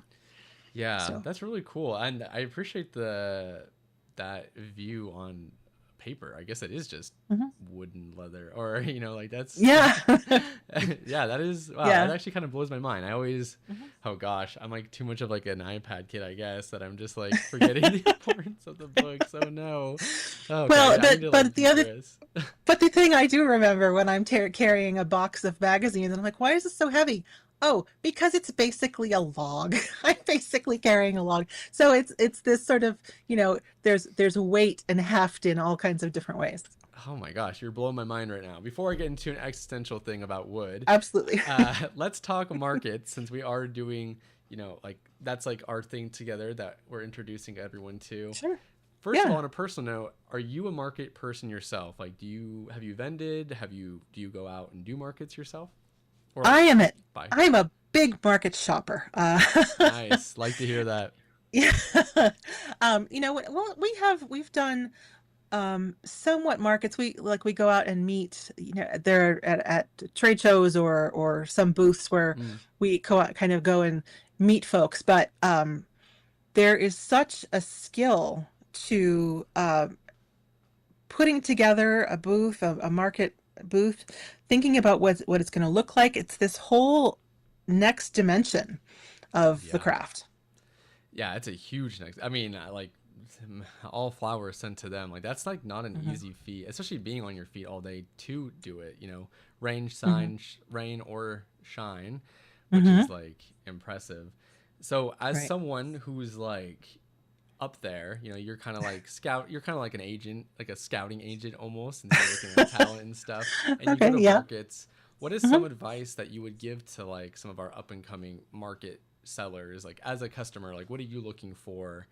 Yeah, So, that's really cool. And I appreciate the that view on paper. I guess it is just mhm. wood and leather, or like that's Yeah. yeah, that is wow, that Yeah. actually kind of blows my mind. I always Mhm. oh gosh, I'm like too much of like an iPad kid, I guess, that I'm just like forgetting the importance of the books. Oh no. Okay, Well, I need to like de-stress. but the thing I do remember when I'm carrying a box of magazines, and I'm like, why is this so heavy? Oh, because it's basically a log. I'm basically carrying a log. So it's this sort of, there's weight and heft in all kinds of different ways. Oh my gosh, you're blowing my mind right now. Before I get into an existential thing about wood, Absolutely. let's talk markets, since we are doing, like that's like our thing together that we're introducing everyone to. Sure. First of all, Yeah. on a personal note, are you a market person yourself? Like, have you vended? Do you go out and do markets yourself? Or like I am it. buy? I'm a big market shopper. Nice. Like to hear that. Yeah. Well, we've done somewhat markets. We go out and meet, there at trade shows or some booths where Mm, we kind of go and meet folks. But there is such a skill to putting together a booth, a market booth, thinking about what it's going to look like. It's this whole next dimension of the yeah. craft. Yeah, it's a huge next. I mean, like all flowers sent to them. Like that's like not an Hmm. easy feat, especially being on your feet all day to do it. Rain, Hmm. shine, rain or shine, which is Hmm. like impressive. So as Right. someone who's like up there, you're kind of like scout. You're kind of like an agent, like a scouting agent almost, and you're looking at talent and stuff. And you go Okay. to Yeah. markets. What is some Hmm. advice that you would give to like some of our up and coming market sellers? Like as a customer, like what are you looking for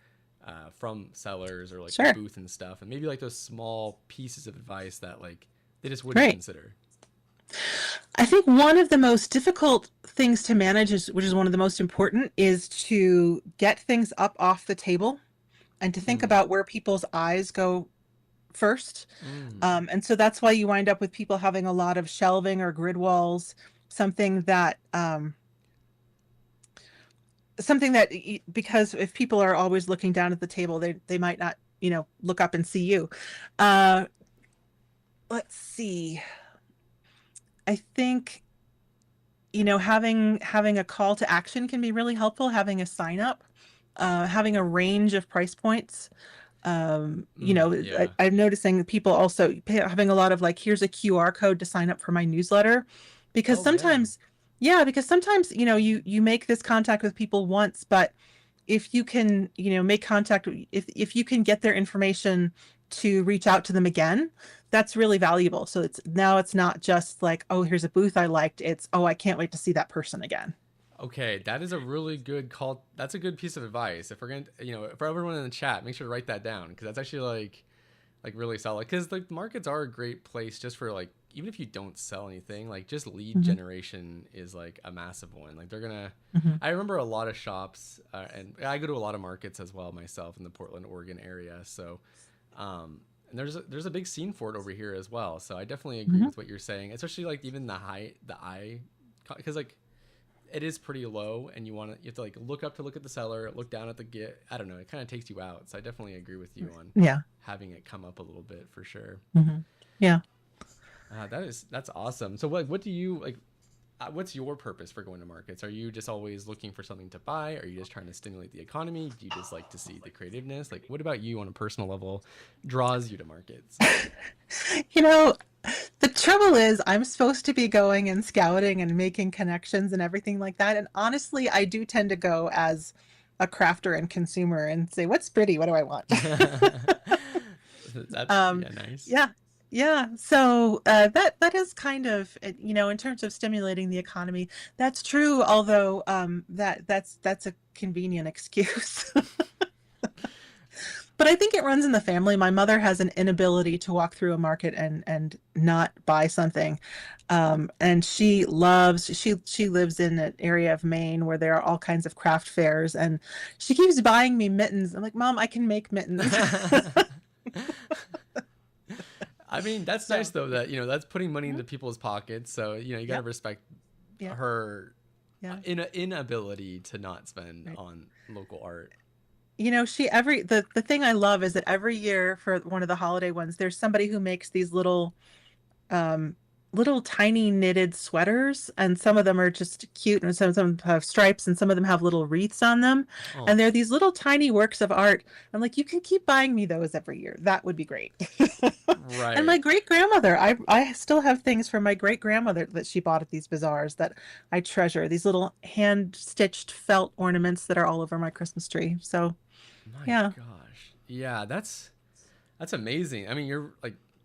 from sellers or like the Sure. booth and stuff, and maybe like those small pieces of advice that like they just wouldn't Right. consider. I think one of the most difficult things to manage which is one of the most important, is to get things up off the table and to think Mm. about where people's eyes go first. Mm. And so that's why you wind up with people having a lot of shelving or grid walls, something that, because if people are always looking down at the table, they might not, look up and see you. Uh, let's see. I think having a call to action can be really helpful. Having a sign up, having a range of price points. Yeah. I'm noticing people also having a lot of like, here's a QR code to sign up for my newsletter, because Oh yeah. sometimes, yeah, because sometimes, you make this contact with people once, but if you can, make contact, if you can get their information to reach out to them again, that's really valuable. So it's not just like, oh, here's a booth I liked. It's, oh, I can't wait to see that person again. Okay, that is a really good call. That's a good piece of advice. If we're going to, for everyone in the chat, make sure to write that down because that's actually like really solid. Because like markets are a great place just for like even if you don't sell anything, like just lead Hmm. generation is like a massive one. Like they're gonna. Hmm. I remember a lot of shops, and I go to a lot of markets as well myself in the Portland, Oregon area. So, and there's a big scene for it over here as well. So I definitely agree Hmm. with what you're saying, especially like even the eye, because like it is pretty low and you have to like look up to look at the seller, look down at the get. I don't know, it kind of takes you out. So I definitely agree with you on Yeah. having it come up a little bit for sure. Hmm. Yeah. That's awesome. So what do you like, what's your purpose for going to markets? Are you just always looking for something to buy? Are you just trying to stimulate the economy? Do you just like to see the creativeness? Like what about you on a personal level draws you to markets? You know, the trouble is, I'm supposed to be going and scouting and making connections and everything like that. And honestly, I do tend to go as a crafter and consumer and say, what's pretty? What do I want? That's Um, yeah, nice. yeah, yeah. So that is kind of, in terms of stimulating the economy, that's true. Although that's a convenient excuse. But I think it runs in the family. My mother has an inability to walk through a market and not buy something. And she lives in an area of Maine where there are all kinds of craft fairs, and she keeps buying me mittens. I'm like, Mom, I can make mittens. I mean, that's nice So, though that that's putting money mhm. into people's pockets. So you got to Yep, respect yep, her yeah, inability to not spend right. on local art. She every the thing I love is that every year for one of the holiday ones, there's somebody who makes these um, little tiny knitted sweaters, and some of them are just cute, and some of them have stripes, and some of them have little wreaths on them, Oh, and they're these little tiny works of art. I'm like, you can keep buying me those every year. That would be great. And my right. great grandmother, I still have things from my great grandmother that she bought at these bazaars that I treasure. These little hand stitched felt ornaments that are all over my Christmas tree. So My yeah. gosh. Yeah, that's amazing. I mean, you're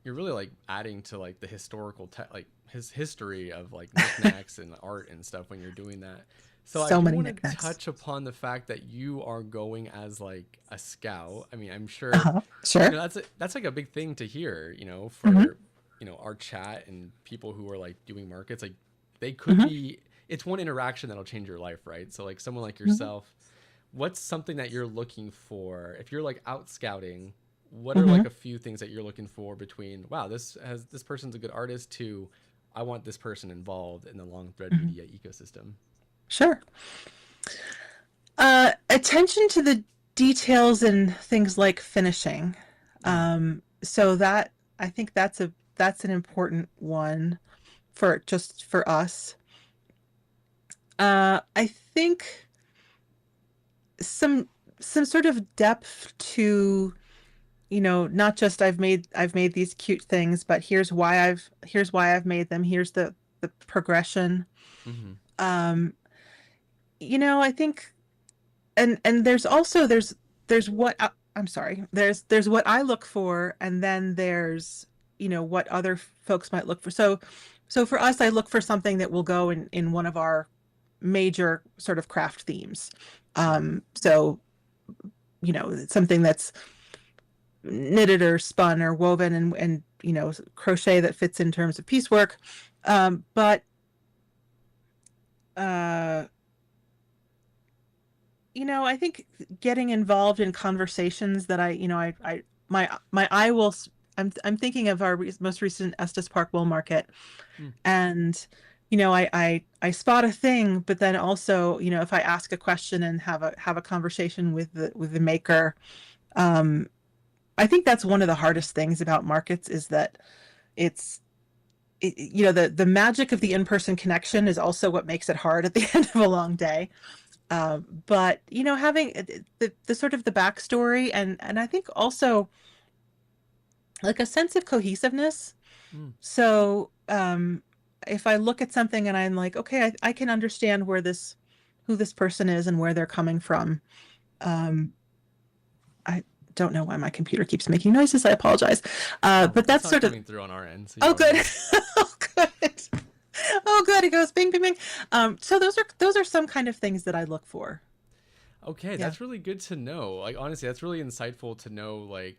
really like adding to like the historical like his history of like knickknacks and art and stuff when you're doing that. So I So do many want to knickknacks. touch upon the fact that you are going as like a scout. I mean, I'm sure Uh-huh. Sure. that's like a big thing to hear, Hmm. for our chat and people who are like doing markets. Like they could Hmm. be. It's one interaction that'll change your life, right? So like someone like Hmm. yourself, what's something that you're looking for if you're like out scouting? What are like Hmm. a few things that you're looking for between wow, this person's a good artist to I want this person involved in the long thread Hmm. media ecosystem. Sure. Attention to the details and things like finishing. Mm, So that I think that's an important one for us. I think some some sort of depth to, not just I've made these cute things, but here's why I've made them. Here's the progression. mm-hmm. Um, I think, and there's what I'm sorry. There's what I look for, and then there's, what other folks might look for. So for us, I look for something that will go in one of our major sort of craft themes. Mm, So, something that's knitted or spun or woven, and crochet that fits in terms of piecework. But uh I think getting involved in conversations that my eye will I'm thinking of our most recent Estes Park Wool Market, mm. and I spot a thing, but then also, if I ask a question and have a conversation with the maker. Um I think that's one of the hardest things about markets, is that it's the magic of the in-person connection is also what makes it hard at the end of a long day. But having the sort of the backstory and I think also like a sense of cohesiveness. So if I look at something and I'm like, okay, I can understand who this person is and where they're coming from. I don't know why my computer keeps making noises. I apologize. But that's sort of coming through on our end. So oh, good. Oh, good. Oh, good. It goes bing, bing, bing. So those are some kind of things that I look for. Okay, that's really good to know. Like honestly, that's really insightful to know. Like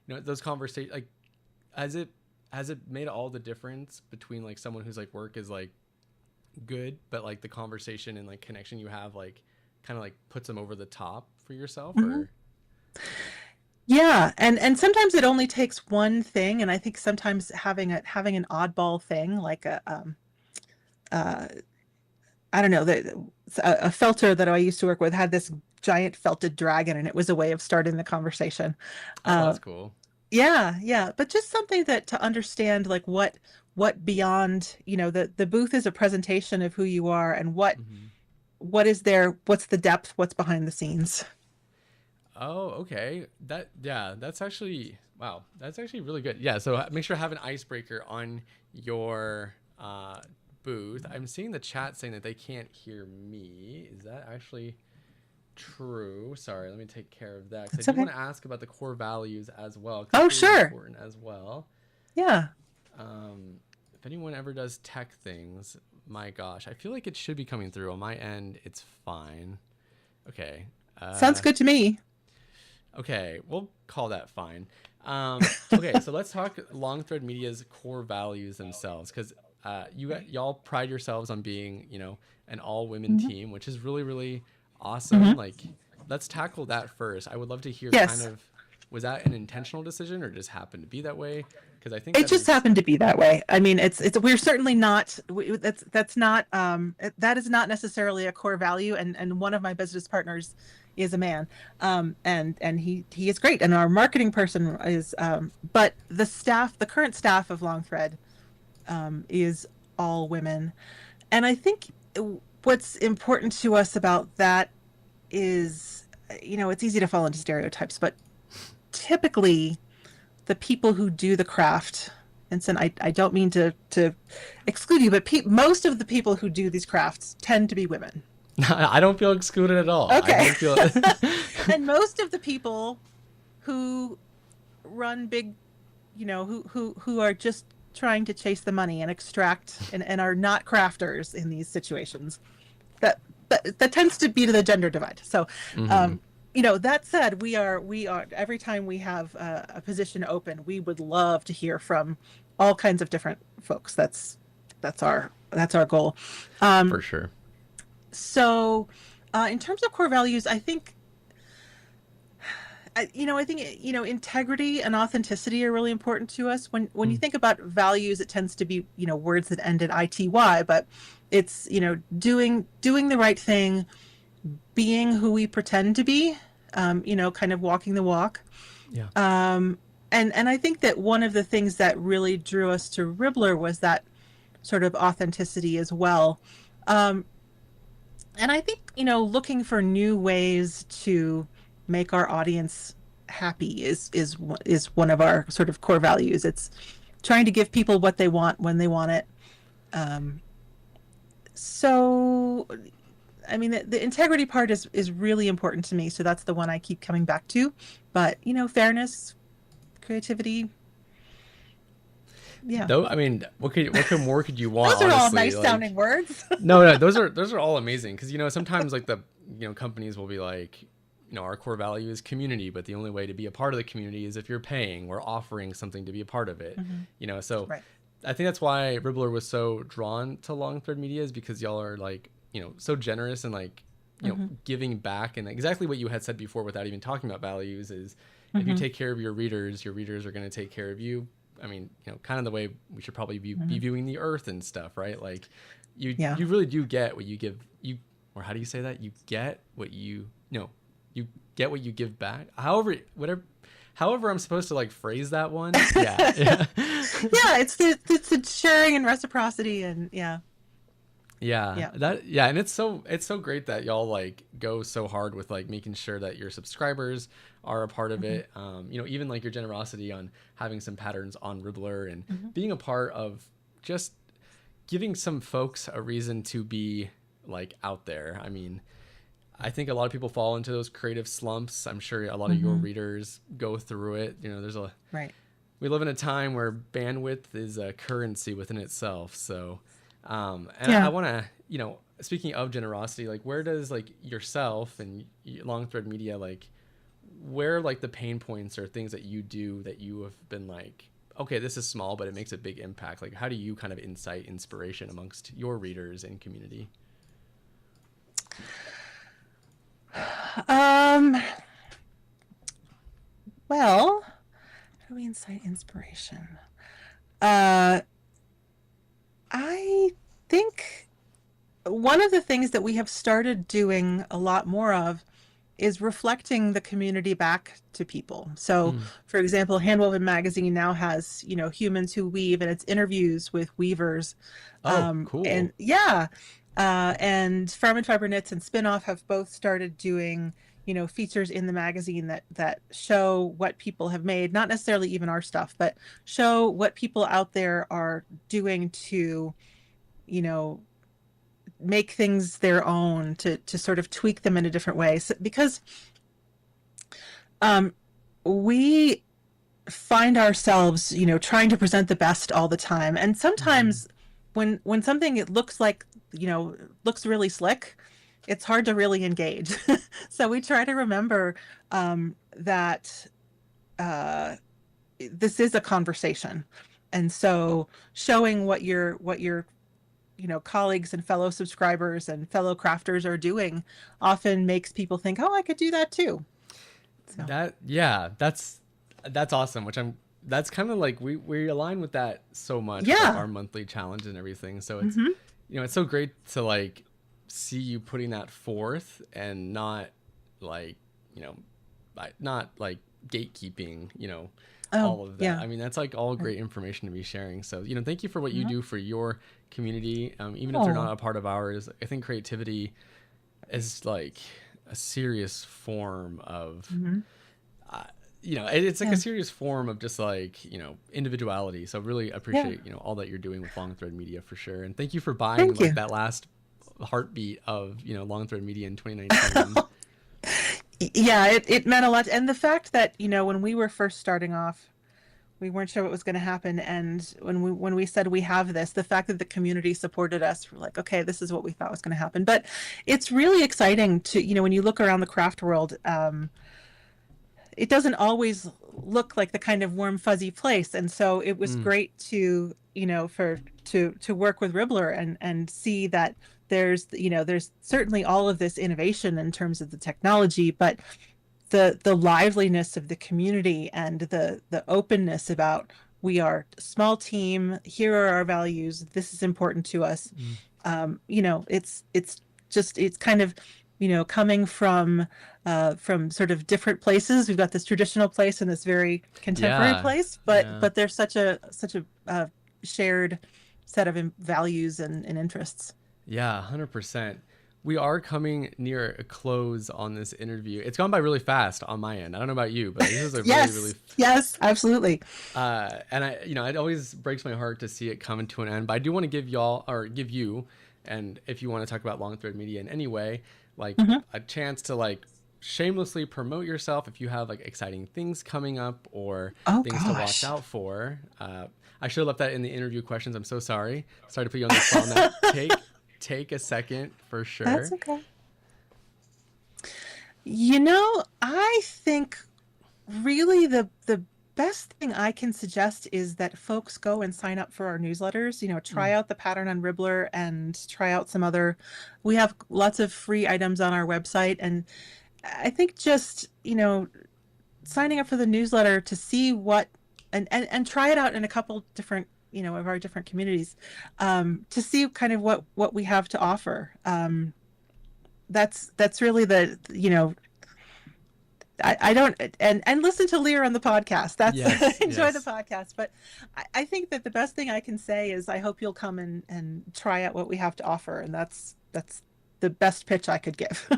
those conversations. Like, has it made all the difference between like someone whose like work is like good, but like the conversation and like connection you have like kind of like puts them over the top for yourself, or? Yeah, and sometimes it only takes one thing, and I think sometimes having an oddball thing like I don't know, a felter that I used to work with had this giant felted dragon, and it was a way of starting the conversation. Oh, that's cool. Yeah, but just something that to understand like what beyond, the booth is a presentation of who you are and what is there, what's the depth, what's behind the scenes. Oh, okay. That's actually, wow. That's actually really good. Yeah. So make sure to have an icebreaker on your booth. I'm seeing the chat saying that they can't hear me. Is that actually true? Sorry, let me take care of that. Because I do want to ask about the core values as well. Oh, sure. Important as well. Yeah. If anyone ever does tech things, my gosh, I feel like it should be coming through. On my end, it's fine. Okay. Sounds good to me. Okay, we'll call that fine. Okay, so let's talk Long Thread Media's core values themselves, because y'all pride yourselves on being, an all-women team, which is really, really awesome. Like, let's tackle that first. I would love to hear kind of, was that an intentional decision or just happened to be that way? Because I think it just happened to be that way. I mean, we're certainly not. That's not. That is not necessarily a core value. And one of my business partners is a man, and he is great. And our marketing person is. But the current staff of Long Thread, is all women, and I think what's important to us about that is, it's easy to fall into stereotypes, but typically the people who do the craft, Vincent, I don't mean to exclude you, but most of the people who do these crafts tend to be women. I don't feel excluded at all. Okay. I don't feel... And most of the people who run big, who are just trying to chase the money and extract and are not crafters in these situations, that tends to be to the gender divide. So, that said, we are every time we have a position open, we would love to hear from all kinds of different folks. That's our goal. For sure. So, in terms of core values, I think, integrity and authenticity are really important to us. When you think about values, it tends to be, words that end in ity, but it's, doing the right thing, being who we pretend to be, kind of walking the walk. Yeah. And I think that one of the things that really drew us to Ribblr was that sort of authenticity as well. And I think, looking for new ways to make our audience happy is one of our sort of core values. It's trying to give people what they want when they want it. So, I mean, the integrity part is really important to me. So that's the one I keep coming back to. But, fairness, creativity. Yeah. Though, I mean, what more could you want? Those are honestly? all nice sounding words. No, those are all amazing, because sometimes like the companies will be like, our core value is community, but the only way to be a part of the community is if you're paying or offering something to be a part of it. So right. I think that's why Ribblr was so drawn to Long Thread Media, is because y'all are like, so generous and like, giving back, and exactly what you had said before without even talking about values is if you take care of your readers are going to take care of you. I mean, kind of the way we should probably be viewing the earth and stuff, right? Like you really do get what you give, or how do you say that? You get what you get what you give back. However however I'm supposed to like phrase that one. Yeah. Yeah. Yeah, it's the sharing and reciprocity, and yeah. Yeah, and it's so great that y'all like go so hard with like making sure that your subscribers are a part of Mm-hmm. it. Even like your generosity on having some patterns on Ribblr and Mm-hmm. being a part of just giving some folks a reason to be like out there. I mean, I think a lot of people fall into those creative slumps. I'm sure a lot of your Mm-hmm. readers go through it. Right. We live in a time where bandwidth is a currency within itself. So, and I Yeah. want to, speaking of generosity, like where does like yourself and Long Thread Media, like where like the pain points or things that you do that you have been like, okay, this is small, but it makes a big impact. Like, how do you kind of incite inspiration amongst your readers and community? Um. Well, how do we incite inspiration? Uh, I think one of the things that we have started doing a lot more of is reflecting the community back to people. So, Mm. for example, Handwoven Magazine now has, Humans Who Weave, and it's interviews with weavers. Oh, cool. And yeah, and Farm and Fiber Knits and Spinoff have both started doing, features in the magazine that show what people have made, not necessarily even our stuff, but show what people out there are doing to, you know, make things their own, to sort of tweak them in a different way. So, because we find ourselves, trying to present the best all the time, and sometimes when something it looks like, looks really slick, it's hard to really engage. So we try to remember that this is a conversation, and so showing what your colleagues and fellow subscribers and fellow crafters are doing often makes people think, oh, I could do that too. So That's awesome. That's kind of like we align with that so much. Like yeah. our monthly challenge and everything. So it's Mhm. it's so great to like see you putting that forth and not like not like gatekeeping all of that. Yeah. I mean, that's like all great information to be sharing. So thank you for what you Mhm. do for your community. Even if they're Oh. not a part of ours, I think creativity is like a serious form of Mhm. it's like Yeah. a serious form of just like individuality. So really appreciate all that you're doing with Long Thread Media for sure, and thank you for buying Thank like you. that last heartbeat of Long Thread Media in 2019. Yeah, it meant a lot. And the fact that, when we were first starting off, we weren't sure what was going to happen. And when we said we have this, the fact that the community supported us, we're like, okay, this is what we thought was going to happen. But it's really exciting to, when you look around the craft world, it doesn't always look like the kind of warm, fuzzy place. And so it was great to, to work with Ribblr and see that there's certainly all of this innovation in terms of the technology, but the liveliness of the community and the openness about, we are a small team, here are our values, this is important to us. It's kind of, coming from sort of different places. We've got this traditional place and this very contemporary Yeah, place, yeah. but there's such a shared set of values and interests. Yeah, 100%. We are coming near a close on this interview. It's gone by really fast on my end. I don't know about you, but this is a Yes, really, really yes, absolutely. and it always breaks my heart to see it coming to an end. But I do want to give you, and if you want to talk about Long Thread Media in any way, like a chance to like shamelessly promote yourself if you have like exciting things coming up or Oh, things to gosh. watch out for. I should have left that in the interview questions. I'm so sorry. Sorry to put you on the spot on that. Take a second for sure. That's okay. I think really the best thing I can suggest is that folks go and sign up for our newsletters. Try out the pattern on Ribblr and try out some other. We have lots of free items on our website, and I think just signing up for the newsletter to see what and try it out in a couple different of our different communities, to see kind of what we have to offer. That's really I don't, and listen to Lear on the podcast. That's Yes, enjoy the yes. podcast. But I think that the best thing I can say is I hope you'll come and try out what we have to offer, and that's the best pitch I could give.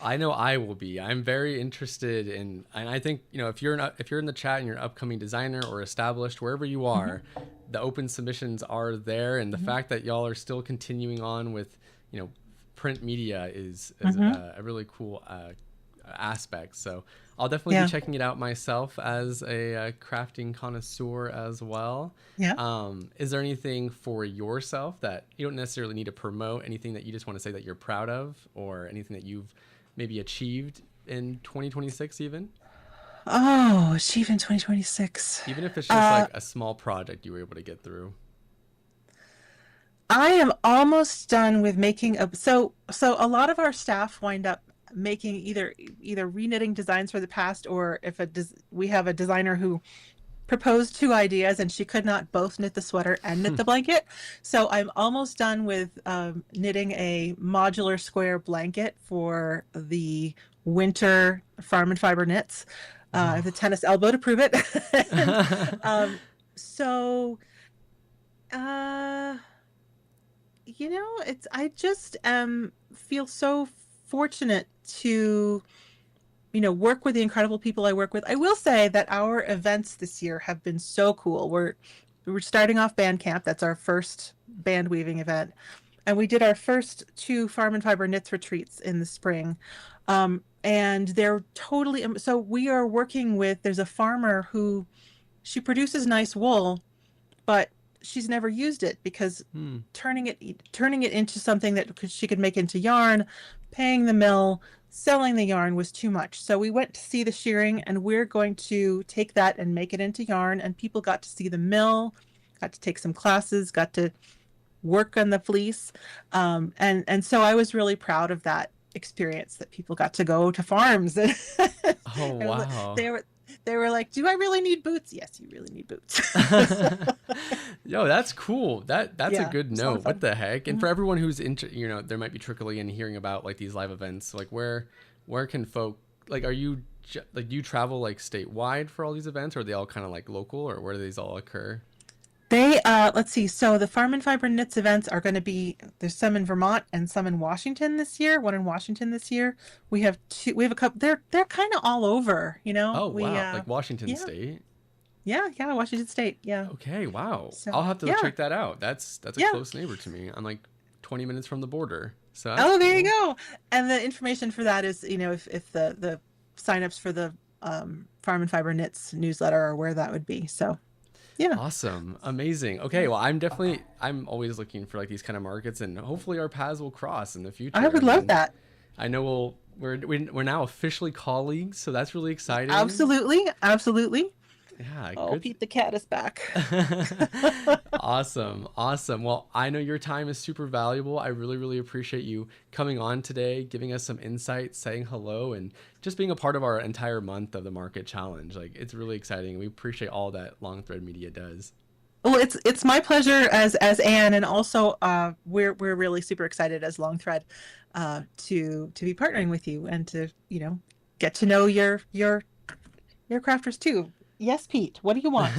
I know I will be. I'm very interested in, and I think, you know, if you're in the chat and you're an upcoming designer or established wherever you are, the open submissions are there, and the fact that y'all are still continuing on with, you know, print media is a really cool aspect. So I'll definitely be checking it out myself as a crafting connoisseur as well. Yeah. Is there anything for yourself that you don't necessarily need to promote? Anything that you just want to say that you're proud of, or anything that you've maybe achieved in 2026 even? Oh, achieve in 2026. Even if it's just like a small project you were able to get through. I am almost done with making so a lot of our staff wind up making either reknitting designs for the past, or if we have a designer who proposed two ideas and she could not both knit the sweater and knit the blanket. So I'm almost done with knitting a modular square blanket for the winter Farm and Fiber knits. I have the tennis elbow to prove it. And, so, you know, I just feel so fortunate to, you know, work with the incredible people I work with. I will say that our events this year have been so cool. We're starting off band camp. That's our first band weaving event. And we did our first 2 Farm and Fiber knits retreats in the spring. And they're totally, so we are working with, there's a farmer who, she produces nice wool, but she's never used it because turning it into something that she could make into yarn, paying the mill, selling the yarn was too much. So we went to see the shearing, and we're going to take that and make it into yarn. And people got to see the mill, got to take some classes, got to work on the fleece. And so I was really proud of that experience, that people got to go to farms. Oh, wow. They were like, do I really need boots? Yes, you really need boots. Yo, that's cool. That's a good note. What the heck? And Mm-hmm. for everyone who's you know, there might be trickling in hearing about like these live events. Like where can folk, like, are you like, do you travel like statewide for all these events, or are they all kind of like local, or where do these all occur? They let's see. So the Farm and Fiber Knits events are going to be, there's some in Vermont and some in Washington this year. One in Washington this year. We have a couple. They're kind of all over, you know. Oh, wow. Like Washington State. Yeah, Washington State. Yeah. Okay, wow. So, I'll have to yeah. check that out. That's a close neighbor to me. I'm like 20 minutes from the border. So Oh, there cool. you go. And the information for that is, you know, if the signups for the Farm and Fiber Knits newsletter are where that would be. So, yeah. Awesome. Amazing. Okay, well, I'm always looking for like these kind of markets, and hopefully our paths will cross in the future. I would love And that. I know we're now officially colleagues, so that's really exciting. Absolutely. Yeah, Oh, good. Pete the cat is back. Awesome. Well, I know your time is super valuable. I really, really appreciate you coming on today, giving us some insight, saying hello, and just being a part of our entire month of the Market Challenge. Like, it's really exciting. We appreciate all that Long Thread Media does. Well, it's my pleasure as Anne, and also we're really super excited as Long Thread to be partnering with you and to, you know, get to know your crafters too. Yes, Pete. What do you want?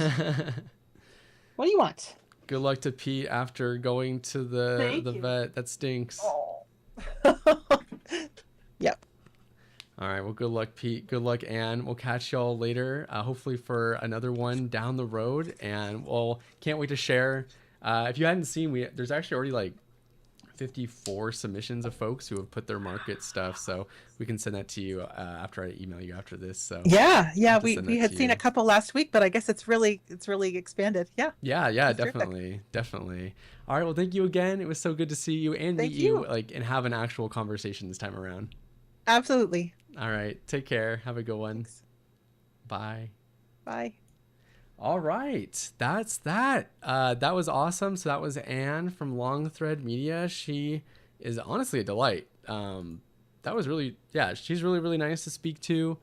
What do you want? Good luck to Pete after going to the vet. That stinks. Oh. Yep. All right. Well, good luck, Pete. Good luck, Anne. We'll catch y'all later, hopefully for another one down the road. And we'll can't wait to share. If you hadn't seen, there's actually already like 54 submissions of folks who have put their market stuff. So we can send that to you after I email you after this. So Yeah. I'll just We send that had to seen you. a couple last week, but I guess it's really expanded. Yeah. Yeah, That's terrific. definitely. All right. Well, thank you again. It was so good to see you and Thank meet you, you. like, and have an actual conversation this time around. Absolutely. All right. Take care. Have a good one. Thanks. Bye. Bye. All right, that's that. That was awesome. So that was Anne from Long Thread Media. She is honestly a delight. That was really, she's really, really nice to speak to.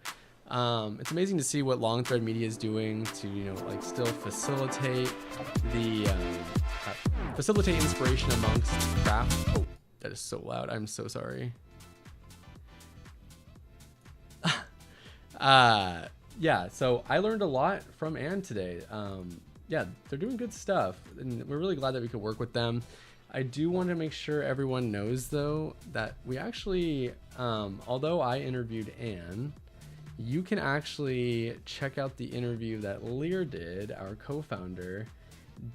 It's amazing to see what Long Thread Media is doing to, you know, like still facilitate facilitate inspiration amongst craft. Oh, that is so loud. I'm so sorry. Yeah, so I learned a lot from Anne today. Yeah, they're doing good stuff, and we're really glad that we could work with them. I do want to make sure everyone knows, though, that we actually, although I interviewed Anne, you can actually check out the interview that Lear did, our co-founder,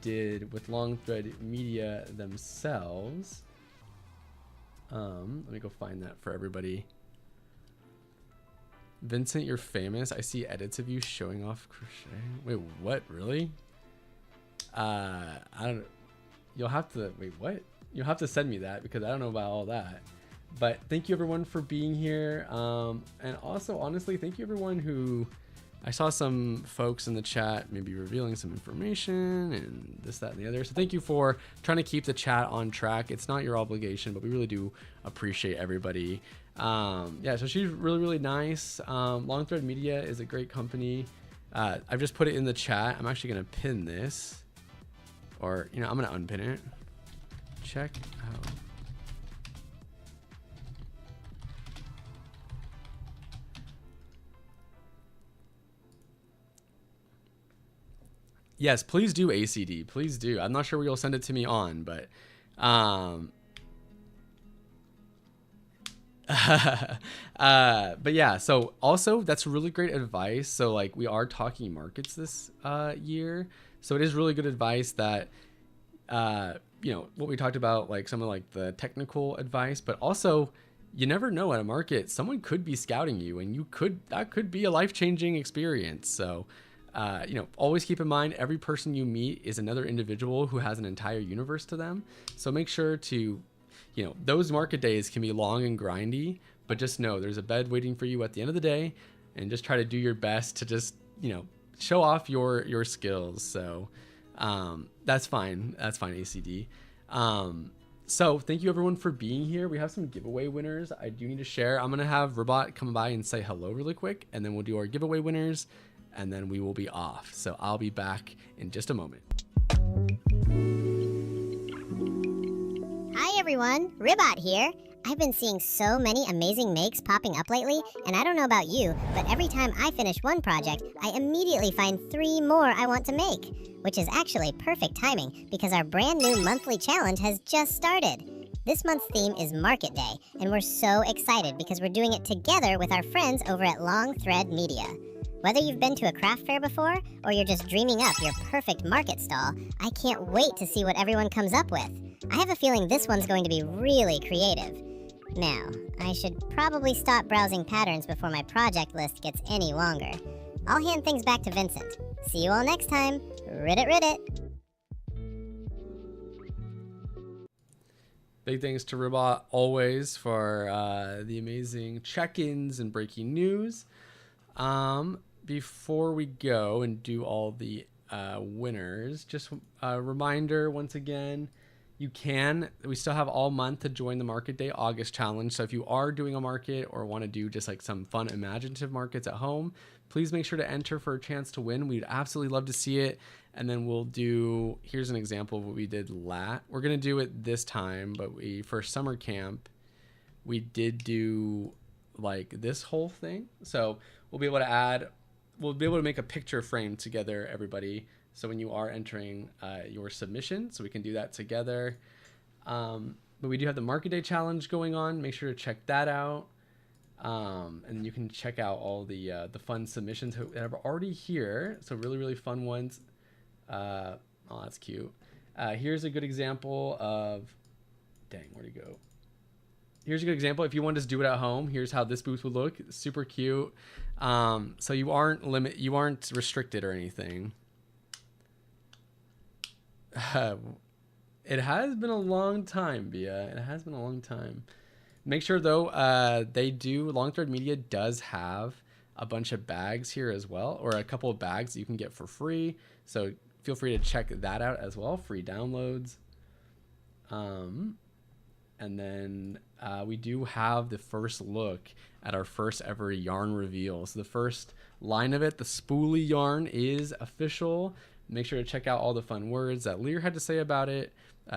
did with Long Thread Media themselves. Let me go find that for everybody. Vincent, you're famous. I see edits of you showing off crochet. Wait, what? Really? I don't. You'll have to wait. What? You'll have to send me that because I don't know about all that. But thank you everyone for being here. And also, honestly, thank you everyone who. I saw some folks in the chat maybe revealing some information and this, that, and the other. So thank you for trying to keep the chat on track. It's not your obligation, but we really do appreciate everybody. Yeah, so she's really, really nice. Long Thread Media is a great company. I've just put it in the chat. I'm actually going to pin this. Or, I'm going to unpin it. Check out. Yes, please do ACD. Please do. I'm not sure where you'll send it to me on, but but yeah, so also that's really great advice. So like we are talking markets this year. So it is really good advice that what we talked about, like some of like the technical advice, but also you never know at a market, someone could be scouting you and that could be a life-changing experience. So always keep in mind every person you meet is another individual who has an entire universe to them. So make sure to, those market days can be long and grindy, but just know there's a bed waiting for you at the end of the day, and just try to do your best to just, show off your skills. So that's fine. That's fine, ACD. So thank you everyone for being here. We have some giveaway winners I do need to share. I'm going to have Robot come by and say hello really quick, and then we'll do our giveaway winners, and then we will be off. So I'll be back in just a moment. Hi everyone, Ribot here. I've been seeing so many amazing makes popping up lately, and I don't know about you, but every time I finish one project, I immediately find 3 more I want to make, which is actually perfect timing because our brand new monthly challenge has just started. This month's theme is Market Day, and we're so excited because we're doing it together with our friends over at Long Thread Media. Whether you've been to a craft fair before, or you're just dreaming up your perfect market stall, I can't wait to see what everyone comes up with. I have a feeling this one's going to be really creative. Now, I should probably stop browsing patterns before my project list gets any longer. I'll hand things back to Vincent. See you all next time. Riddit. Big thanks to Ribot always for the amazing check-ins and breaking news. Before we go and do all the winners, just a reminder once again, we still have all month to join the Market Day August challenge. So if you are doing a market or want to do just like some fun imaginative markets at home, please make sure to enter for a chance to win. We'd absolutely love to see it. And then here's an example of what we did we're going to do it this time, but for summer camp, we did do like this whole thing. So we'll be able to make a picture frame together, everybody. So when you are entering your submission, so we can do that together. But we do have the Market Day Challenge going on. Make sure to check that out. And you can check out all the fun submissions that are already here. So really, really fun ones. Oh, that's cute. Here's a good example of, where'd he go? Here's a good example. If you want to just do it at home, here's how this booth would look. Super cute. So you aren't restricted or anything. It has been a long time, Bia. It has been a long time. Make sure though, Long Thread Media does have a bunch of bags here as well, or a couple of bags that you can get for free. So feel free to check that out as well. Free downloads. And then we do have the first look at our first ever yarn reveal. So the first line of it, the spoolie yarn, is official. Make sure to check out all the fun words that Lear had to say about it.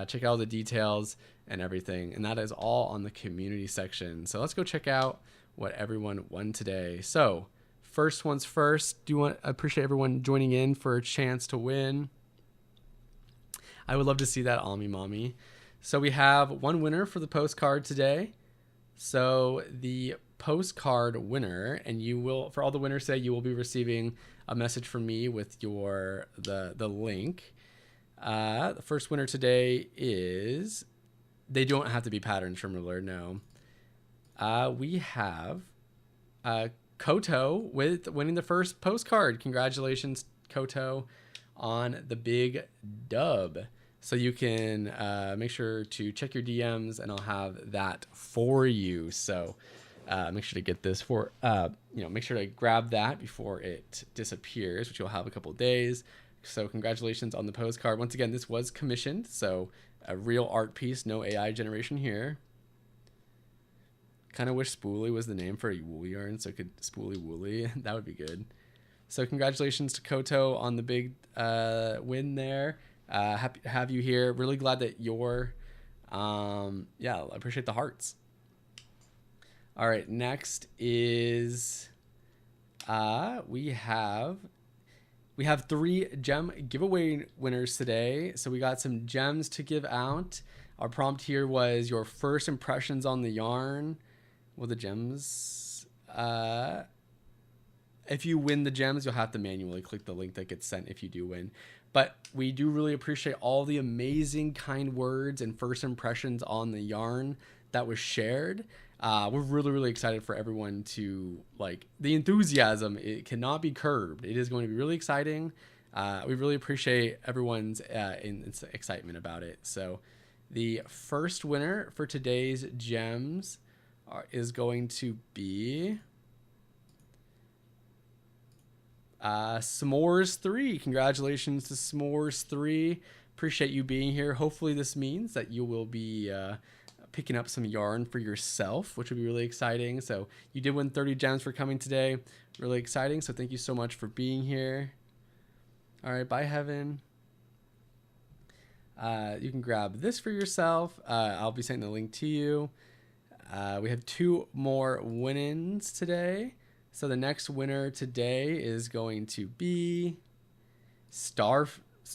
Check out all the details and everything. And that is all on the community section. So let's go check out what everyone won today. So first ones first. I appreciate everyone joining in for a chance to win. I would love to see that Ami Mommy. So we have one winner for the postcard today. So the postcard winner, and you will, for all the winners today, you will be receiving a message from me with the link. The first winner today is, they don't have to be patterns from Ribblr, no. We have Koto with winning the first postcard. Congratulations, Koto, on the big dub. So you can make sure to check your DMs, and I'll have that for you. So make sure to get this make sure to grab that before it disappears, which you'll have a couple of days. So congratulations on the postcard. Once again, this was commissioned, so a real art piece, no AI generation here. Kind of wish Spoolie was the name for a wool yarn, so it could Spoolie Woolly. That would be good. So congratulations to Koto on the big win there. Happy to have you here. Really glad that you're, I appreciate the hearts. All right, next is, we have 3 gem giveaway winners today. So we got some gems to give out. Our prompt here was your first impressions on the yarn. Well, the gems, if you win the gems, you'll have to manually click the link that gets sent if you do win. But we do really appreciate all the amazing kind words and first impressions on the yarn that was shared. We're really, really excited for everyone to, like, the enthusiasm. It cannot be curbed. It is going to be really exciting. We really appreciate everyone's excitement about it. So the first winner for today's gems is going to be S'mores3. Congratulations to S'mores3. Appreciate you being here. Hopefully this means that you will be picking up some yarn for yourself, which would be really exciting. So you did win 30 gems for coming today. Really exciting. So thank you so much for being here. All right, bye, Heaven. You can grab this for yourself. I'll be sending the link to you. We have 2 more win-ins today. So the next winner today is going to be Star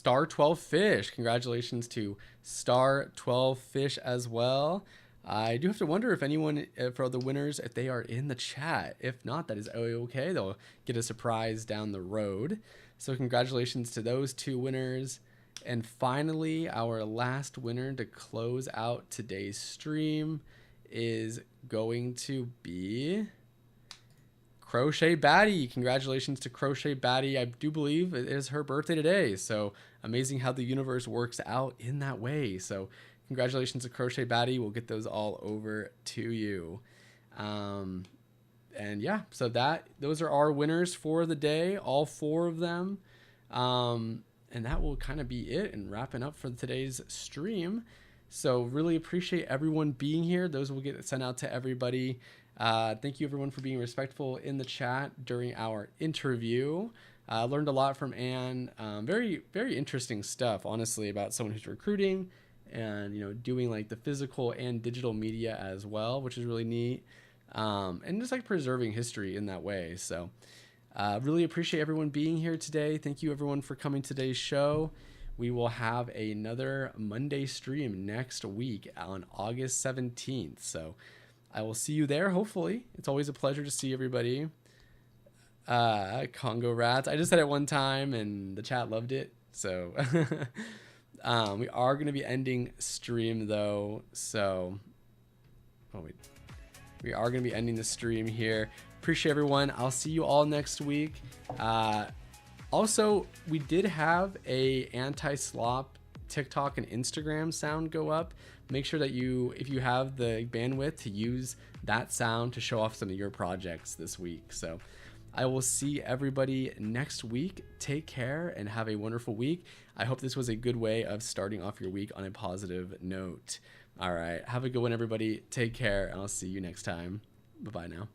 12 Fish. Congratulations to Star 12 Fish as well. I do have to wonder if anyone, for the winners, if they are in the chat. If not, that is okay. They'll get a surprise down the road. So congratulations to those 2 winners. And finally, our last winner to close out today's stream is going to be Crochet Batty. Congratulations to Crochet Batty. I do believe it is her birthday today. So amazing how the universe works out in that way. So congratulations to Crochet Batty. We'll get those all over to you. And yeah, so those are our winners for the day, all 4 of them. And that will kind of be it and wrapping up for today's stream. So really appreciate everyone being here. Those will get sent out to everybody. Thank you everyone for being respectful in the chat during our interview. Learned a lot from Anne. Very, very interesting stuff, honestly, about someone who's recruiting and, doing like the physical and digital media as well, which is really neat. And just like preserving history in that way. So really appreciate everyone being here today. Thank you everyone for coming to today's show. We will have another Monday stream next week on August 17th. So I will see you there, hopefully. It's always a pleasure to see everybody. Congo Rats. I just said it one time and the chat loved it. So we are going to be ending stream though. So we are going to be ending the stream here. Appreciate everyone. I'll see you all next week. Also, we did have a anti-slop TikTok and Instagram sound go up. Make sure that if you have the bandwidth, to use that sound to show off some of your projects this week. So I will see everybody next week. Take care and have a wonderful week. I hope this was a good way of starting off your week on a positive note. All right. Have a good one, everybody. Take care, and I'll see you next time. Bye-bye now.